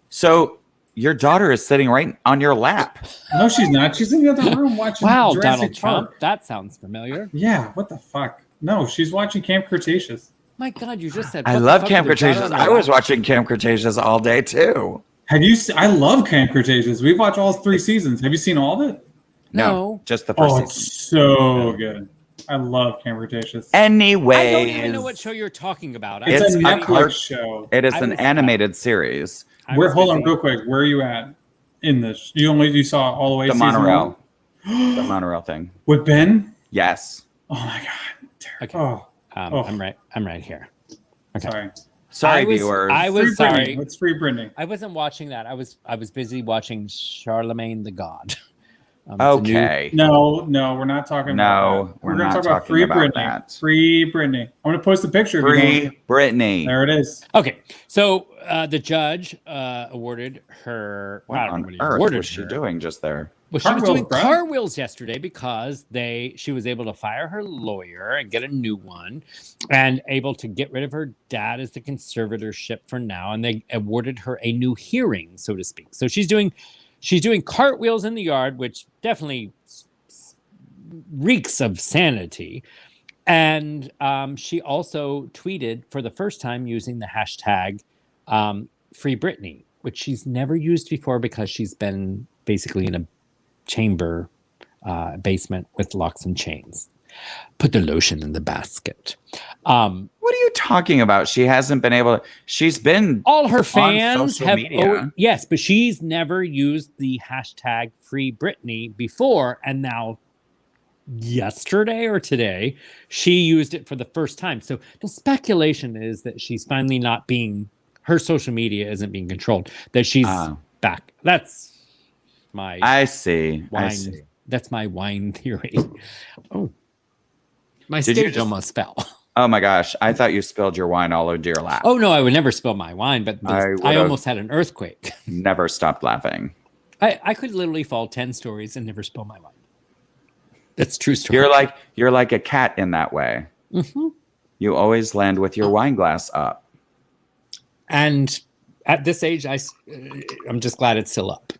So your daughter is sitting right on your lap. No, she's not. She's in the other room watching Wow, Jurassic Donald Park. Trump. That sounds familiar. Yeah, what the fuck? No, she's watching Camp Cretaceous. My God, you just said. I what the love fuck Camp with your Cretaceous. daughter on I your was lap? watching Camp Cretaceous all day too. Have you? I love Camp Cretaceous. We've watched all 3 seasons. Have you seen all of it? No. Just the first Oh, season. it's so good. I love Camp Cretaceous. Anyways, I don't even know what show you're talking about. It's It's a a Netflix cart- show. it is I an was- animated series. I Where? was Hold on, busy. real quick. Where are you at in this? You saw all the way The season monorail. one? The monorail thing. With Ben? Yes. Oh my god. Okay. Oh, I'm right here. Okay. sorry. Sorry, viewers. I Free was Brittany. sorry. Let's free Brittany. I wasn't watching that. I was busy watching Charlemagne the God. It's a new- Okay. No, we're not talking about No, that. we're gonna not talk about talking free about Brittany. that. Free Brittany. I'm going to post a picture. if you want. Free Brittany. There it is. Okay, so the judge awarded her. What I don't on know what he earth awarded was she her. doing just there? Well, she was Cartwheels, doing bro. cartwheels yesterday because she was able to fire her lawyer and get a new one, and able to get rid of her dad as the conservatorship for now, and they awarded her a new hearing, so to speak. So she's doing cartwheels in the yard, which definitely reeks of sanity. And she also tweeted for the first time using the hashtag Free Britney, which she's never used before because she's been basically in a chamber basement with locks and chains. Put the lotion in the basket. What are you talking about? She hasn't been able to. She's been All her on fans social have. media. Yes, but she's never used the hashtag Free Britney before, and now yesterday or today she used it for the first time. So the speculation is that she's finally not being, her social media isn't being controlled, that she's back. That's my I see. wine. I see. That's my wine theory. Oh, my Did you stage just- almost fell. Oh my gosh! I thought you spilled your wine all over your lap. Oh no, I would never spill my wine, but I I would've- almost had an earthquake. Never stopped laughing. I could literally fall 10 stories and never spill my wine. That's a true story. You're like a cat in that way. Mhm. You always land with your wine glass up. And at this age, I'm just glad it's still up.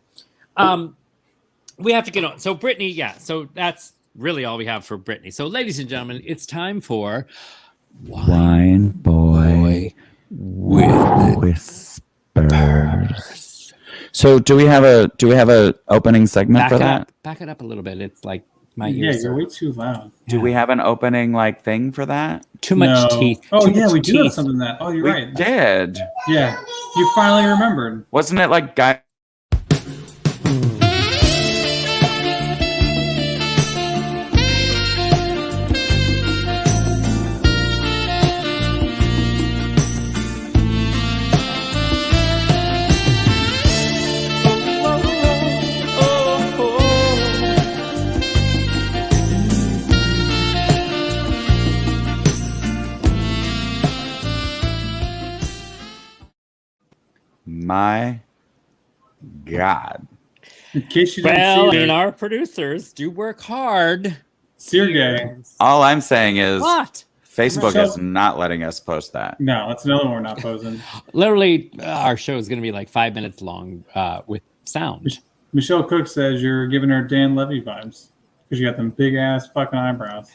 We have to get on. So Brittany, yeah. So that's really all we have for Brittany. So ladies and gentlemen, it's time for Wine boy with whispers. So do we have a opening segment back for it that? up. Back it up a little bit. It's like my Yeah, ears you're are way too loud. Do we have an opening like thing for that? too much No. teeth. Oh, Too yeah, much we do have teeth. something that. Oh, you're We right. did. Yeah, you finally remembered. Wasn't it like guy? My God. In case you didn't Well, I see mean, it, our producers do work hard. Sureg'ay. All I'm saying is What? Facebook So- is not letting us post that. No, that's another one we're not posing. Literally, our show is going to be like 5 minutes long with sound. Michelle Cook says you're giving her Dan Levy vibes because you got them big ass fucking eyebrows.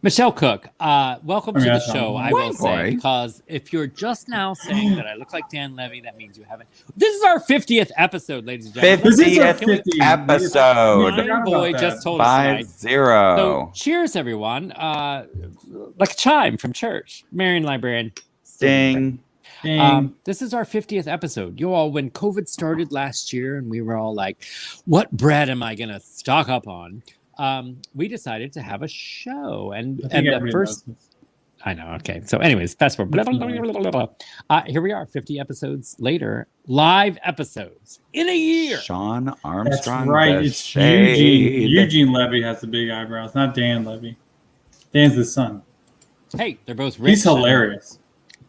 Michelle Cook, welcome to the that's show, not- I will White say, boy. because if you're just now saying that I look like Dan Levy, that means you haven't. This is our 50th episode, ladies and gentlemen. This is our 50th 50. episode. Forgot Ryan about Boy that. just told us tonight. 5-0. So cheers, everyone. Like a chime from church. Marion Librarian. Ding. Dang. This is our 50th episode. You all, when COVID started last year and we were all like, what bread am I going to stock up on? We decided to have a show. And I think the everybody first, knows this. I know. Okay. So anyways, fast forward. Blah, blah, blah, blah, blah, blah, blah. Here we are 50 episodes later, live episodes in a year. Sean That's Armstrong. right. the It's shade. Eugene Levy has the big eyebrows, not Dan Levy. Dan's the son. Hey, they're both rich. He's hilarious.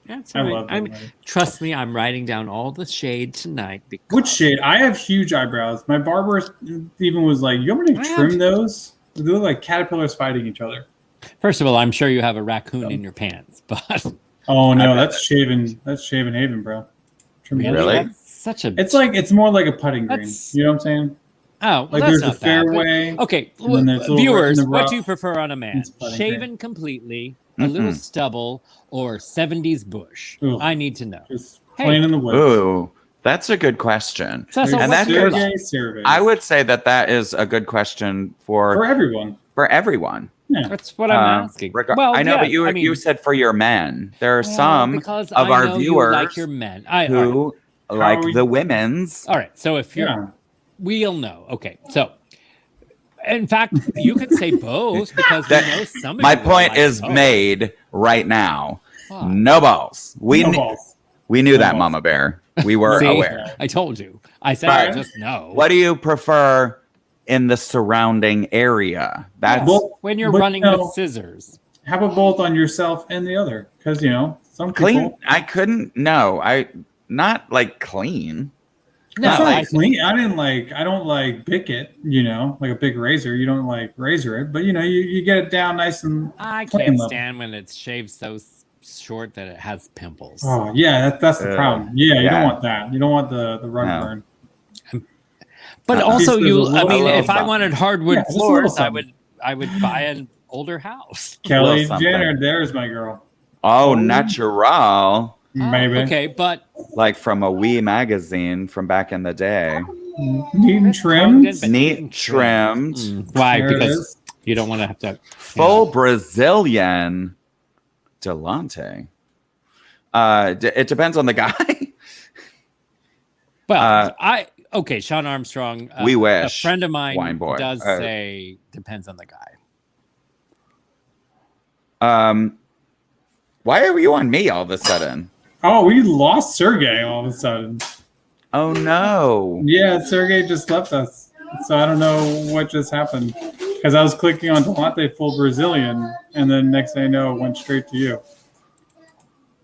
That's I all right. love Dan Levy. Trust me, I'm writing down all the shade tonight. Because Which shade? I have huge eyebrows. My barber even was like, "You want me to I trim have- those? They look like caterpillars fighting each other." First of all, I'm sure you have a raccoon in your pants, but Oh no, I bet that's shaven. That's shaven haven, bro. Trim those. Really? That's such a. It's more like a putting green. That's- You know what I'm saying? Oh, well, Like that's there's not the bad, but- fairway. Okay, And then there's a little viewers, in the what rough. do you prefer on a man? It's putting Shaven completely, a little stubble, or 70s bush? Ooh. I need to know. Just Hey. playing in the woods. Ooh, that's a good question. So, There's and what's that yours? goes- surveys. I would say that is a good question for for everyone. everyone. Yeah. That's what I'm asking. Well, I know, yeah, but you I mean, you said for your men. There are well, some because of I our know you viewers like your men. All right. who like are we- the women's. All right. So if you're, Yeah. we'll know. Okay. So, in fact, you could say both because we That- know somebody. My will point like is both. made right now. No balls. We No kn- balls. we knew No that, balls. Mama Bear. We were See, aware. I told you. I said Right. just no. What do you prefer in the surrounding area? That's Well, When you're but, running you know, with scissors. have a bolt on yourself and the other, because some clean. people. I couldn't. No, I not like clean. That's No, not I clean. I don't like pick it. Like a big razor. You don't like razor it, but you get it down nice and. I clean can't level. stand when it's shaved so short that it has pimples. Oh yeah, that's the problem. Yeah, you yeah. don't want that. You don't want the rug No. burn. But At also, least there's a I little mean, if I something. wanted hardwood Yeah, just a little floors, something. I would buy an older house. Kelly Little something. Jenner, there's my girl. Oh, natural, Maybe. Okay, but like from a Wee magazine from back in the day. Neat and trimmed. But Neat trimmed, Why? There it Because is. you don't want to have to. full Brazilian. Delante. It depends on the guy. Well, okay, Sean Armstrong. We A wish, friend of mine wine boy. does say depends on the guy. Why are you on me all of a sudden? Oh, we lost Sergey all of a sudden. Oh no. Yeah, Sergey just left us. So I don't know what just happened. Because I was clicking on Delante full Brazilian, and then next thing I know, it went straight to you.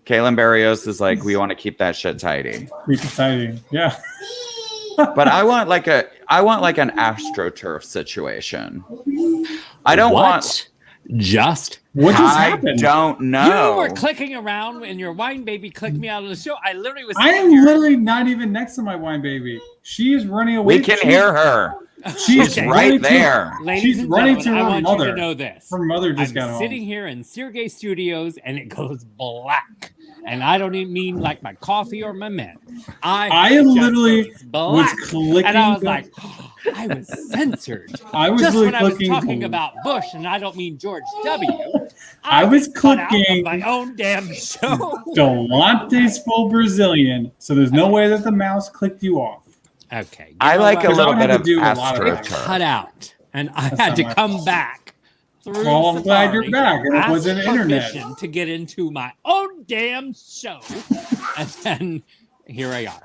Kaylin Barrios is like, we want to keep that shit tidy. Keep it tidy. Yeah. But I want like an AstroTurf situation. I don't want. Just What just I happened? don't you know. were clicking around and your wine baby clicked me out of the show. I literally was. I sitting am here- literally not even next to my wine baby. She is running away. We can hear her. She's Okay. Right running there. Ladies She's and running gentlemen, to I her want you mother. to know this. Her mother just I'm got sitting home. here in Sureg'ay Studios and it goes black. And I don't even mean like my coffee or my mint. I just literally goes black. was clicking. And I was like, I was censored. I was Just really when I was clicking. talking about Bush, and I don't mean George W. I was cut out of clicking- my own damn show. Delante's full Brazilian, so there's no way that the mouse clicked you off. Okay. I like a Because I little would bit have of to do a lot of that. AstroTurf. cut out, and I That's had not to my come fault. back through Well, I'm glad you're Safari, back. It ask wasn't internet. permission to get into my own damn show, and then here I are.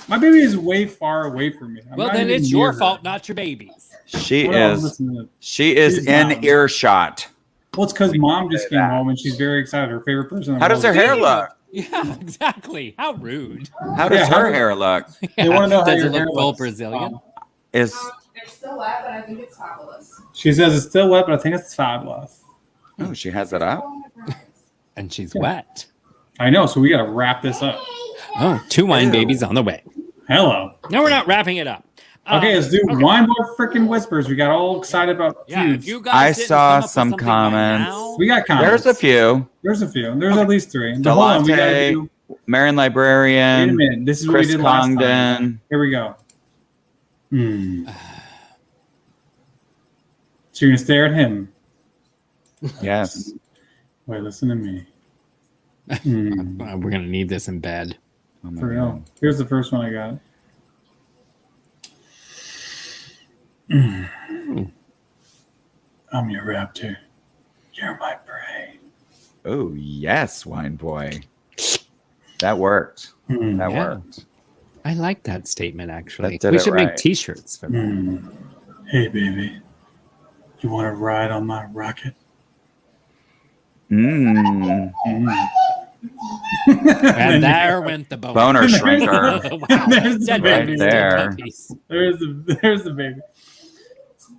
My baby is way far away from me. I'm Well, not then even it's near your her. fault, not your baby's. She Well, is. listen, She is She's in not. earshot. well, it's because mom just say came that. home and she's very excited. Her favorite person. in the How does her world. hair look? Yeah, exactly. How rude. How does Yeah, her how- hair look? They want to know how Does your it hair look full looks. Brazilian? Is It's still wet, but I think it's fabulous. She says it's still wet, but I think it's fabulous. oh, she has it up. And she's Yeah. wet. I know, so we got to wrap this up. Oh, 2 wine Ew. babies on the way. Hello. No, we're not wrapping it up. Okay, let's do Wine Boy freaking Whispers. We got all excited about Yeah, feuds. if you guys I didn't saw come up with some something by comments. now- We got comments. There's a few. There's a few. There's at least 3. But hold on, we gotta Delante, do. Marion Wait a Librarian, minute. This is what Chris we did last time. Congdon. Here we go. So you're gonna stare at him. Yes. Wait, listen to me. Hmm. We're gonna need this in bed. Oh my For God. real. Here's the first one I got. I'm your raptor. You're my prey. Oh yes, wine boy. That worked. Hmm. That Yeah. worked. I like that statement actually. That did We it should right. make T-shirts for that. Hmm. Hey, baby. You want to ride on my rocket? Mm. Mm. And there went the boner. Boner shrinker. Wow. There's the Dead baby. puppies, Right dead there. puppies. There's the baby.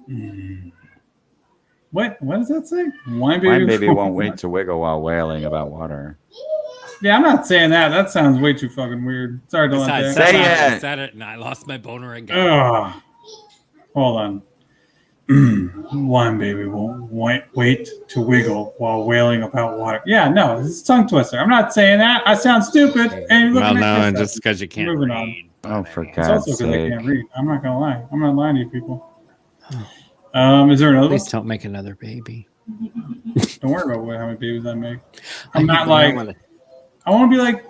Mm. What does that say? Wine baby. Wine baby won't wait to wiggle while wailing about water. Yeah, I'm not saying that. That sounds way too fucking weird. Sorry, Besides, Delante. Say I it. said it and I lost my boner again. Ugh. Hold on. Wine baby won't wait to wiggle while wailing about water. Yeah, no, it's a tongue twister. I'm not saying that. I sound stupid. And you're Well, looking at no, this just stuff. because you can't Moving on. read. Oh, for It's God's also because I sake. can't read. I'm not gonna lie. I'm not lying to you people. Is there another one? Please don't make another baby. Don't worry about how many babies I make. I I'm not don't like wanna- I want to be like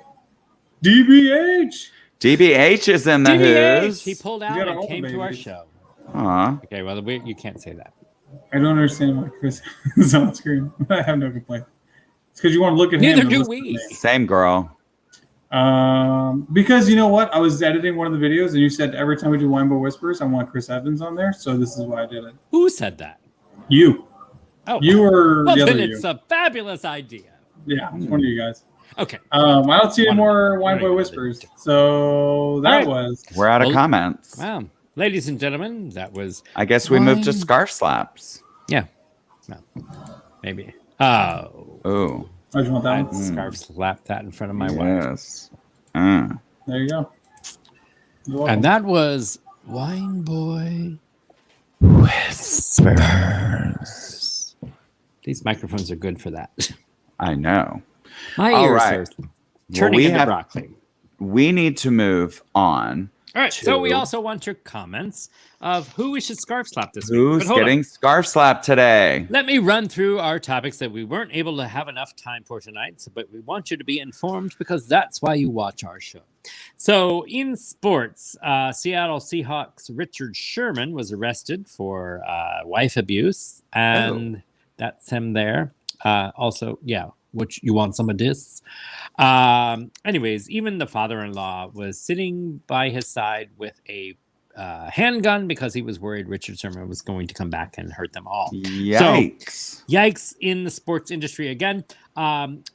DBH. DBH is in the DBH, Who's. he pulled You out got and all the came to our babies. show. Aw. Okay, well, you can't say that. I don't understand why Chris is on screen. I have no complaint. It's because you want to look at him. Neither and do listen we. to me. Same girl. Because you know what? I was editing one of the videos, and you said every time we do Wine Boy Whispers, I want Chris Evans on there. So this is why I did it. Who said that? You. Oh, You were well, the then other it's you. a fabulous idea. Yeah, it's one of you guys. Okay. I don't see any One of more them. Wine One Boy of them. Whispers. So that right. was. We're out of Well, comments. Wow. Ladies and gentlemen, that was I guess we moved to Wine- scarf slaps. yeah. No. Maybe. Oh. Oh, I just want that I'd one. scarf slap that in front of my wife. yes. There you go. You're welcome. And that was Wine Boy. Whispers. These microphones are good for that. I know. My All ears right. are turning we into have- broccoli. We need to move on. All right. So we to- also want your comments of who we should scarf slap this week. Who's But hold on. getting scarf slapped today? Let me run through our topics that we weren't able to have enough time for tonight, but we want you to be informed because that's why you watch our show. So, in sports, Seattle Seahawks Richard Sherman was arrested for wife abuse, and that's him there. Also, yeah, which you want some of this. Anyways, even the father-in-law was sitting by his side with a handgun because he was worried Richard Sherman was going to come back and hurt them all. Yikes. Yikes in the sports industry again.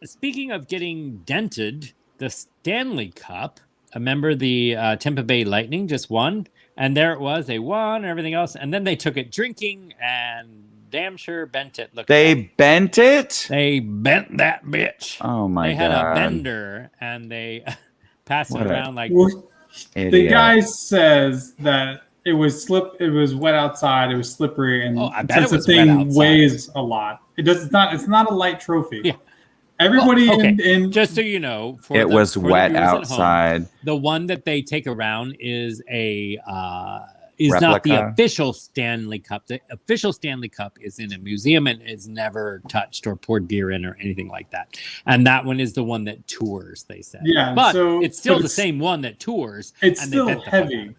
Speaking of getting dented, the Stanley Cup, remember the Tampa Bay Lightning just won, and there it was, they won and everything else, and then they took it drinking and damn sure bent it. Look, They bent it? they bent that bitch. Oh my They had god. a bender and they passed What it a- around like Well, Idiot. the guy says that it was wet outside, it was slippery, and Oh, I bet since it was the wet thing outside. weighs a lot. It's not a light trophy. Yeah. Everybody Well, okay, in just so you know, for It the- was for the wet viewers at home, outside. the one that they take around is not the Replica? official Stanley Cup. The official Stanley Cup is in a museum and is never touched or poured beer in or anything like that. And that one is the one that tours, they say. Yeah, but so- it's still but the it's- same one that tours. It's and they still bent the fuck out of heavy. it.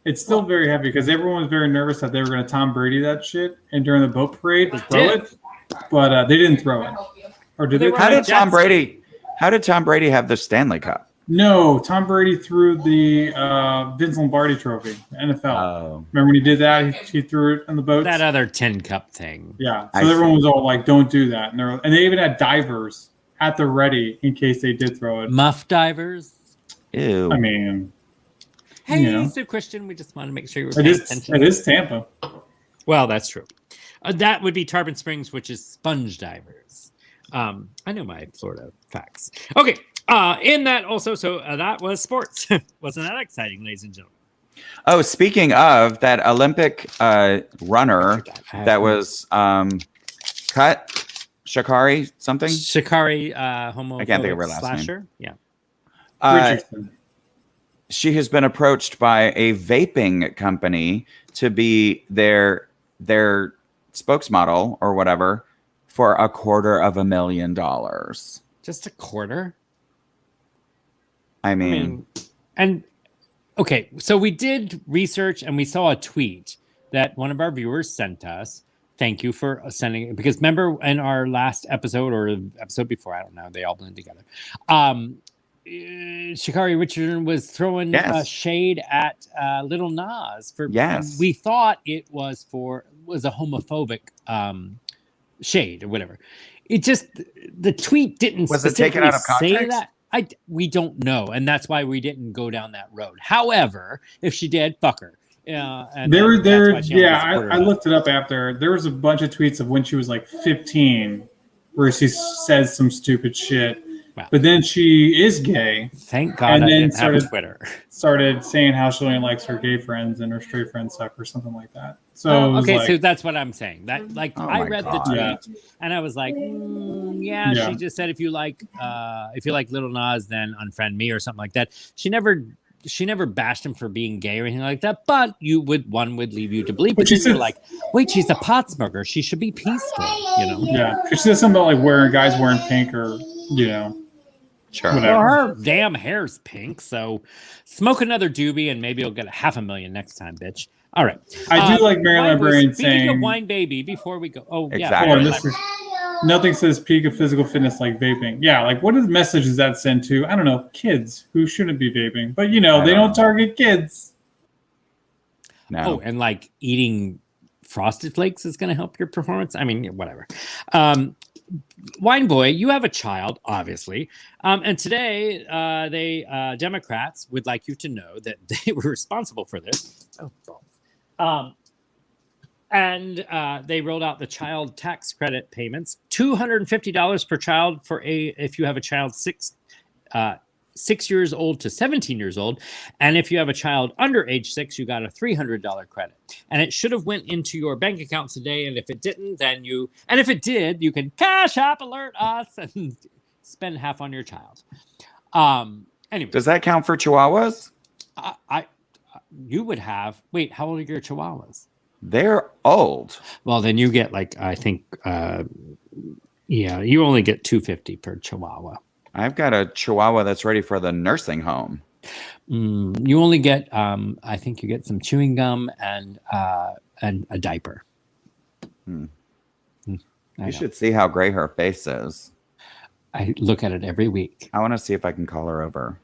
It's still very heavy because everyone was very nervous that they were going to Tom Brady that shit and during the boat parade They throw did. it, but they didn't throw I it. help you. Or did They they? were How on a did jet Tom ski. Brady have the Stanley Cup? No, Tom Brady threw the Vince Lombardi Trophy, NFL. Oh. Remember when he did that? He threw it on the boats. That other tin cup thing. Yeah, I so everyone see. was all like, "Don't do that," and they even had divers at the ready in case they did throw it. Muff divers. Ew. I mean, Hey, You know. so Christian, we just want to make sure you were it paying is attention. it is Tampa. Well, that's true. That would be Tarpon Springs, which is sponge divers. I know my Florida facts. Okay. In that also, so that was sports. Wasn't that exciting, ladies and gentlemen? Oh, speaking of that Olympic runner that was cut, Shakari something. Shikari, homo. I can't think of her last name. slasher. Yeah. Richardson. She has been approached by a vaping company to be their spokesmodel or whatever for $250,000. Just a quarter. I I mean, mean, and okay, so we did research and we saw a tweet that one of our viewers sent us. Thank you for sending it because remember in our last episode or episode before, I don't know, they all blend together. Shikari Richardson was throwing Yes. shade at Little Nas for. Yes. and we thought it was a homophobic shade or whatever. It just the tweet didn't Was it taken out of specifically say context? that. We don't know, and that's why we didn't go down that road. However, if she did, fuck her. And There, that's there, why she only yeah. supported I her. looked it up after. There was a bunch of tweets of when she was like 15, where she says some stupid shit. Wow. But then she is gay. Thank God and I then didn't have a started- Twitter. Started saying how she only likes her gay friends and her straight friends suck or something like that. So it was Okay, like, so that's what I'm saying. That like Oh I my read God. the tweet Yeah. and I was like, yeah, Yeah. she just said if you like Little Nas, then unfriend me or something like that. She never bashed him for being gay or anything like that. But one would leave you to believe. But she you're said- like, wait, she's a pot smoker. She should be peaceful, you know. yeah. She says something about like guys wearing pink or sure. Whatever. Well, her damn hair's pink, so smoke another doobie and maybe you'll get $500,000 next time, bitch. All right. I do like Marilyn Wine Boy, Brand speaking of saying. Wine Baby, before we go, Exactly. yeah, Oh, Marilyn this is, Nothing says peak of physical fitness like vaping. Yeah, like what message does that send to, I don't know, kids who shouldn't be vaping? But they don't target kids. No. Oh, and like eating Frosted Flakes is going to help your performance. I mean, whatever. Wine Boy, you have a child, obviously. And today, Democrats would like you to know that they were responsible for this. Oh, balls. And they rolled out the child tax credit payments, $250 per child if you have a child 6 years old to 17 years old, and if you have a child under age 6, you got a $300 credit. And it should have went into your bank account today. And if it didn't, if it did, you can Cash App alert us and spend half on your child. Anyway, Does that count for Chihuahuas? You would have. Wait, how old are your Chihuahuas? They're old. Well, then you get I think, you only get $250 per Chihuahua. I've got a Chihuahua that's ready for the nursing home. You only get, I think you get some chewing gum and a diaper. You should see how gray her face is. I look at it every week. I want to see if I can call her over.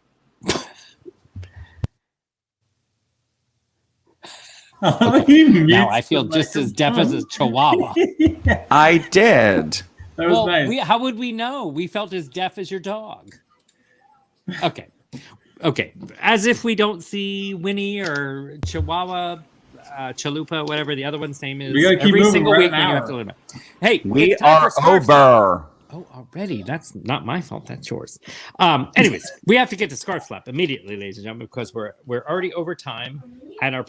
Now I feel just as deaf as a Chihuahua. I did. That was nice. How would we know? We felt as deaf as your dog. Okay. As if we don't see Winnie or Chihuahua, Chalupa, whatever the other one's name is. We gotta keep every moving. single We're week at an when you hour. have to limit. Hey, We it's time are for Scarf Slap. over. Oh, already? That's not my fault. That's yours. Anyways, we have to get to Scarf Slap immediately, ladies and gentlemen, because we're already over time, and our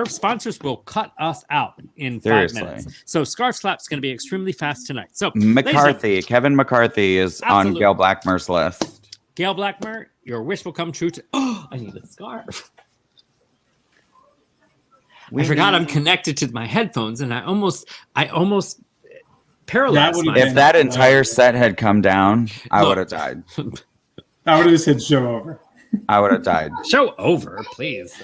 sponsors will cut us out in Seriously. 5 minutes. So Scarf Slap's going to be extremely fast tonight. So McCarthy, Kevin McCarthy is Absolutely. on Gail Blackmer's list. Gail Blackmer, your wish will come true. I need a scarf. I forgot I'm connected to my headphones, and I almost paralyzed would've myself. If that entire set had come down, I would have died. I would have just said show over. I would have died. Show over, please.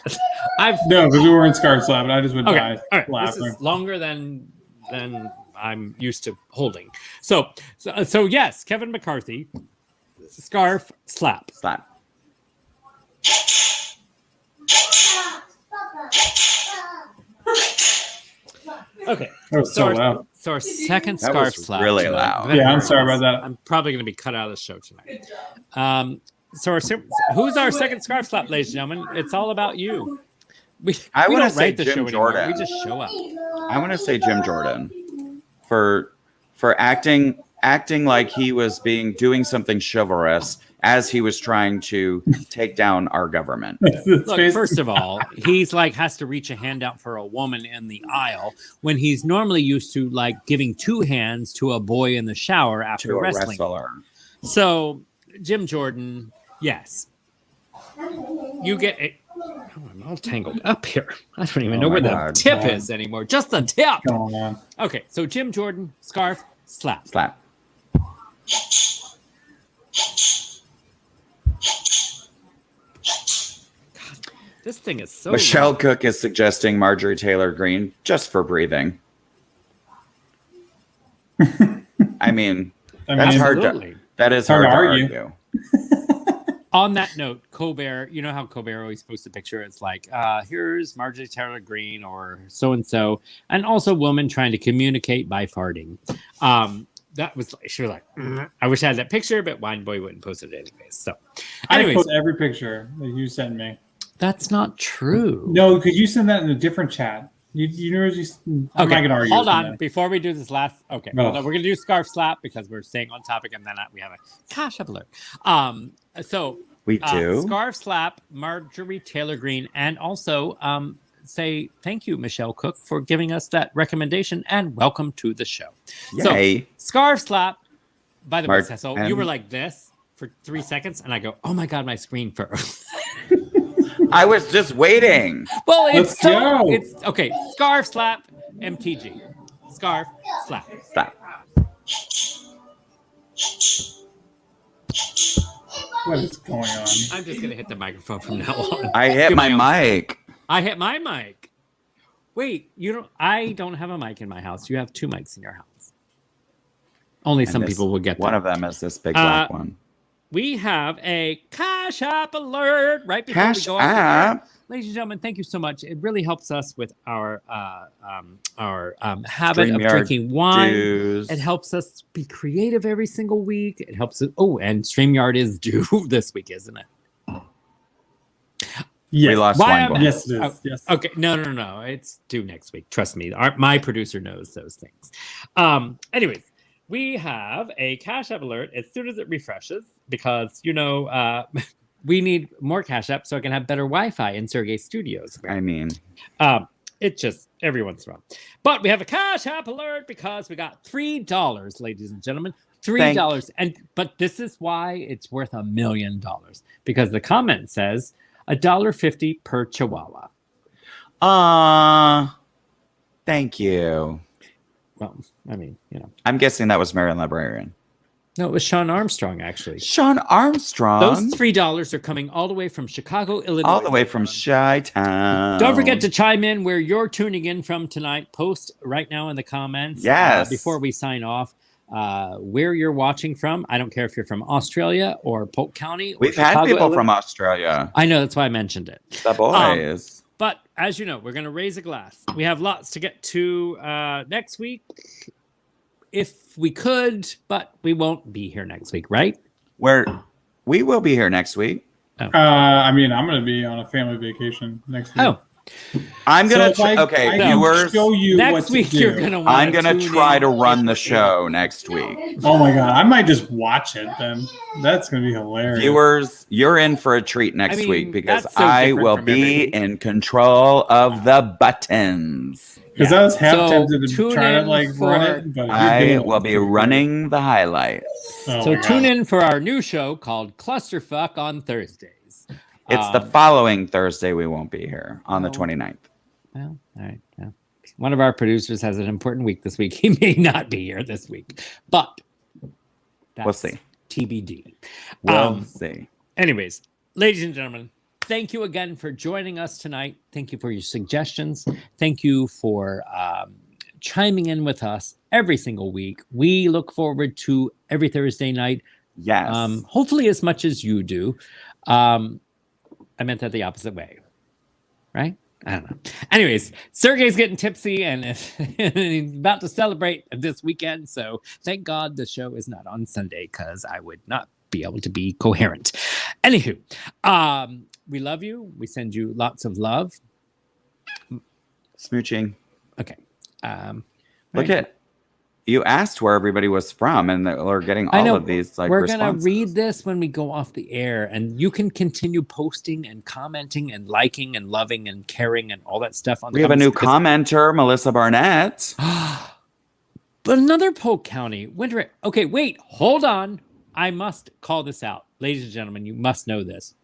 No, because we were in Scarf Slap, and I just would Okay, die all right. laughing. This is longer than I'm used to holding. So yes, Kevin McCarthy, Scarf Slap. Slap. Okay. That was so loud. So our second That Scarf was Slap. really tonight. loud. Yeah, I'm sorry about that. I'm probably going to be cut out of the show tonight. Who's our second Scarf Slap, ladies and gentlemen? It's all about you. We wanna don't say write the Jim show anymore. Jordan. We just show up. I want to say Jim Jordan for acting like he was doing something chivalrous as he was trying to take down our government. Look, first of all, he's has to reach a hand out for a woman in the aisle when he's normally used to giving 2 hands to a boy in the shower after To a wrestling. wrestler. So, Jim Jordan, yes. You get it. Oh, I'm all tangled up here. I don't even know my where the God. tip is anymore. Just the tip. Going on. Okay, so Jim Jordan, Scarf, Slap. Slap. This thing is so Michelle long. Cook is suggesting Marjorie Taylor Greene just for breathing. I mean, that's hard to, Absolutely. that is Hard hard to to argue. argue. On that note, Colbert, you know how Colbert always posts a picture? It's here's Marjorie Taylor Greene or so-and-so, and also woman trying to communicate by farting. That was, she was I wish I had that picture, but Wine Boy wouldn't post it anyways. So, I anyways, post every picture that you sent me. that's not true. No, because you send that in a different chat. You know, I'm not gonna argue. Hold with on. that. Before we do this last, okay, Oh. hold on. We're gonna do Scarf Slap because we're staying on topic, and then we have a Cash App alert. So We do. Scarf Slap, Marjorie Taylor Greene, and also say thank you, Michelle Cook, for giving us that recommendation, and welcome to the show. Yay. So Scarf Slap. By the way, Mark- Cecil, and- you were like this for 3 seconds, and I go, "Oh my god, my screen froze." I was just waiting. Well, it's Let's go. it's okay. Scarf Slap, MTG. Scarf Slap. Slap. What is going on? I'm just gonna hit the microphone from now on. I hit Do my my own. mic. I hit my mic. Wait, I don't have a mic in my house. You have 2 mics in your house. Only And some this- people will get one that. of them is this big black one. We have a Cash App alert right before Cash we go off the air. App. Ladies and gentlemen, thank you so much. It really helps us with our habit of StreamYard drinking wine. dues. It helps us be creative every single week. It helps us. Oh, and StreamYard is due this week, isn't it? Yes. We lost Why wine I'm- bowl. Yes, it is. Oh, Yes. Okay, no. It's due next week. Trust me. My producer knows those things. Anyways, we have a Cash App alert as soon as it refreshes because, we need more Cash App so I can have better Wi-Fi in Sergey's studios. I mean, It just every once in a while. But we have a Cash App alert because we got $3, ladies and gentlemen. $3. But this is why it's worth $1 million. Because the comment says $1.50 per Chihuahua. thank you. Well, I mean, I'm guessing that was Marion Librarian. No, it was Sean Armstrong, actually. Sean Armstrong. Those $3 are coming all the way from Chicago, Illinois. all the way from Chi-Town. Don't forget to chime in where you're tuning in from tonight. Post right now in the comments. Yes. Before we sign off, where you're watching from. I don't care if you're from Australia or Polk County. Or We've had Chicago, people Illinois. from Australia. I know, that's why I mentioned it. The boys. But as you know, we're going to raise a glass. We have lots to get to next week. If we could, but we won't be here next week, right? We will be here next week. I mean, I'm going to be on a family vacation next week. Oh, I'm gonna So if I can viewers. show you what next to week do. you're going to want I'm gonna try to run the show next week. Oh my god, I might just watch it then. That's gonna be hilarious. Viewers, you're in for a treat next I mean, week because that's so I different will from every be week. in control of the buttons. Because I was half So tempted to tune try to in like for- run it, but you're I doing it. will be running the highlights. Oh So my tune God. in for our new show called Clusterfuck on Thursdays. It's the following Thursday we won't be here on the Oh. 29th. Well, all right. Well, one of our producers has an important week this week. He may not be here this week, but that's We'll see. TBD. We'll see. Anyways, ladies and gentlemen, thank you again for joining us tonight. Thank you for your suggestions. Thank you for chiming in with us every single week. We look forward to every Thursday night. Yes. Hopefully as much as you do. I meant that the opposite way, right? I don't know. Anyways, Sergey's getting tipsy and he's about to celebrate this weekend. So thank God the show is not on Sunday because I would not be able to be coherent. Anywho, we love you. We send you lots of love. Smooching. Okay. Look at you asked where everybody was from, and they're getting I all know. of these like We're gonna responses. read this when we go off the air, and you can continue posting and commenting and liking and loving and caring and all that stuff on. We have a new commenter, Melissa Barnett. But another Polk County winter. Okay, wait, hold on. I must call this out, ladies and gentlemen. You must know this.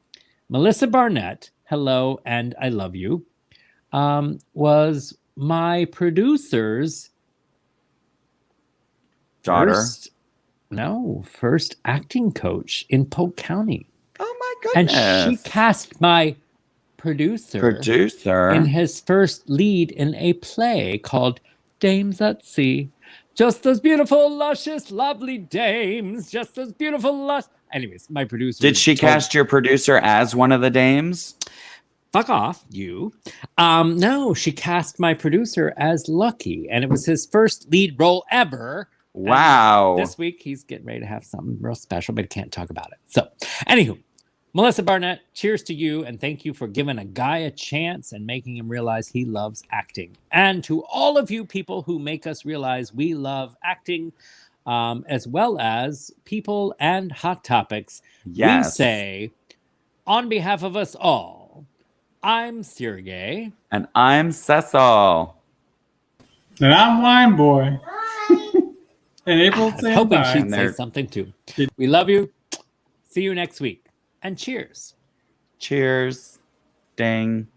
Melissa Barnett, hello, and I love you. Was my producer's Daughter. first acting coach in Polk County. Oh my And goodness. she cast my producer in his first lead in a play called Dames at Sea. Just those beautiful, luscious, lovely dames. Just those beautiful, Anyways, my producer. Did she told- cast your producer as one of the dames? Fuck off, you. No, she cast my producer as Lucky, and it was his first lead role ever. And Wow. this week he's getting ready to have something real special, but he can't talk about it. So, anywho, Melissa Barnett, cheers to you, and thank you for giving a guy a chance and making him realize he loves acting. And to all of you people who make us realize we love acting, as well as people and Hot Topics, Yes. we say, on behalf of us all, I'm Sureg'ay. And I'm Cecil. And I'm Wine Boy. And April I was saying hoping bye. she'd And say they're- something too. We love you. See you next week. And cheers. Cheers. Ding.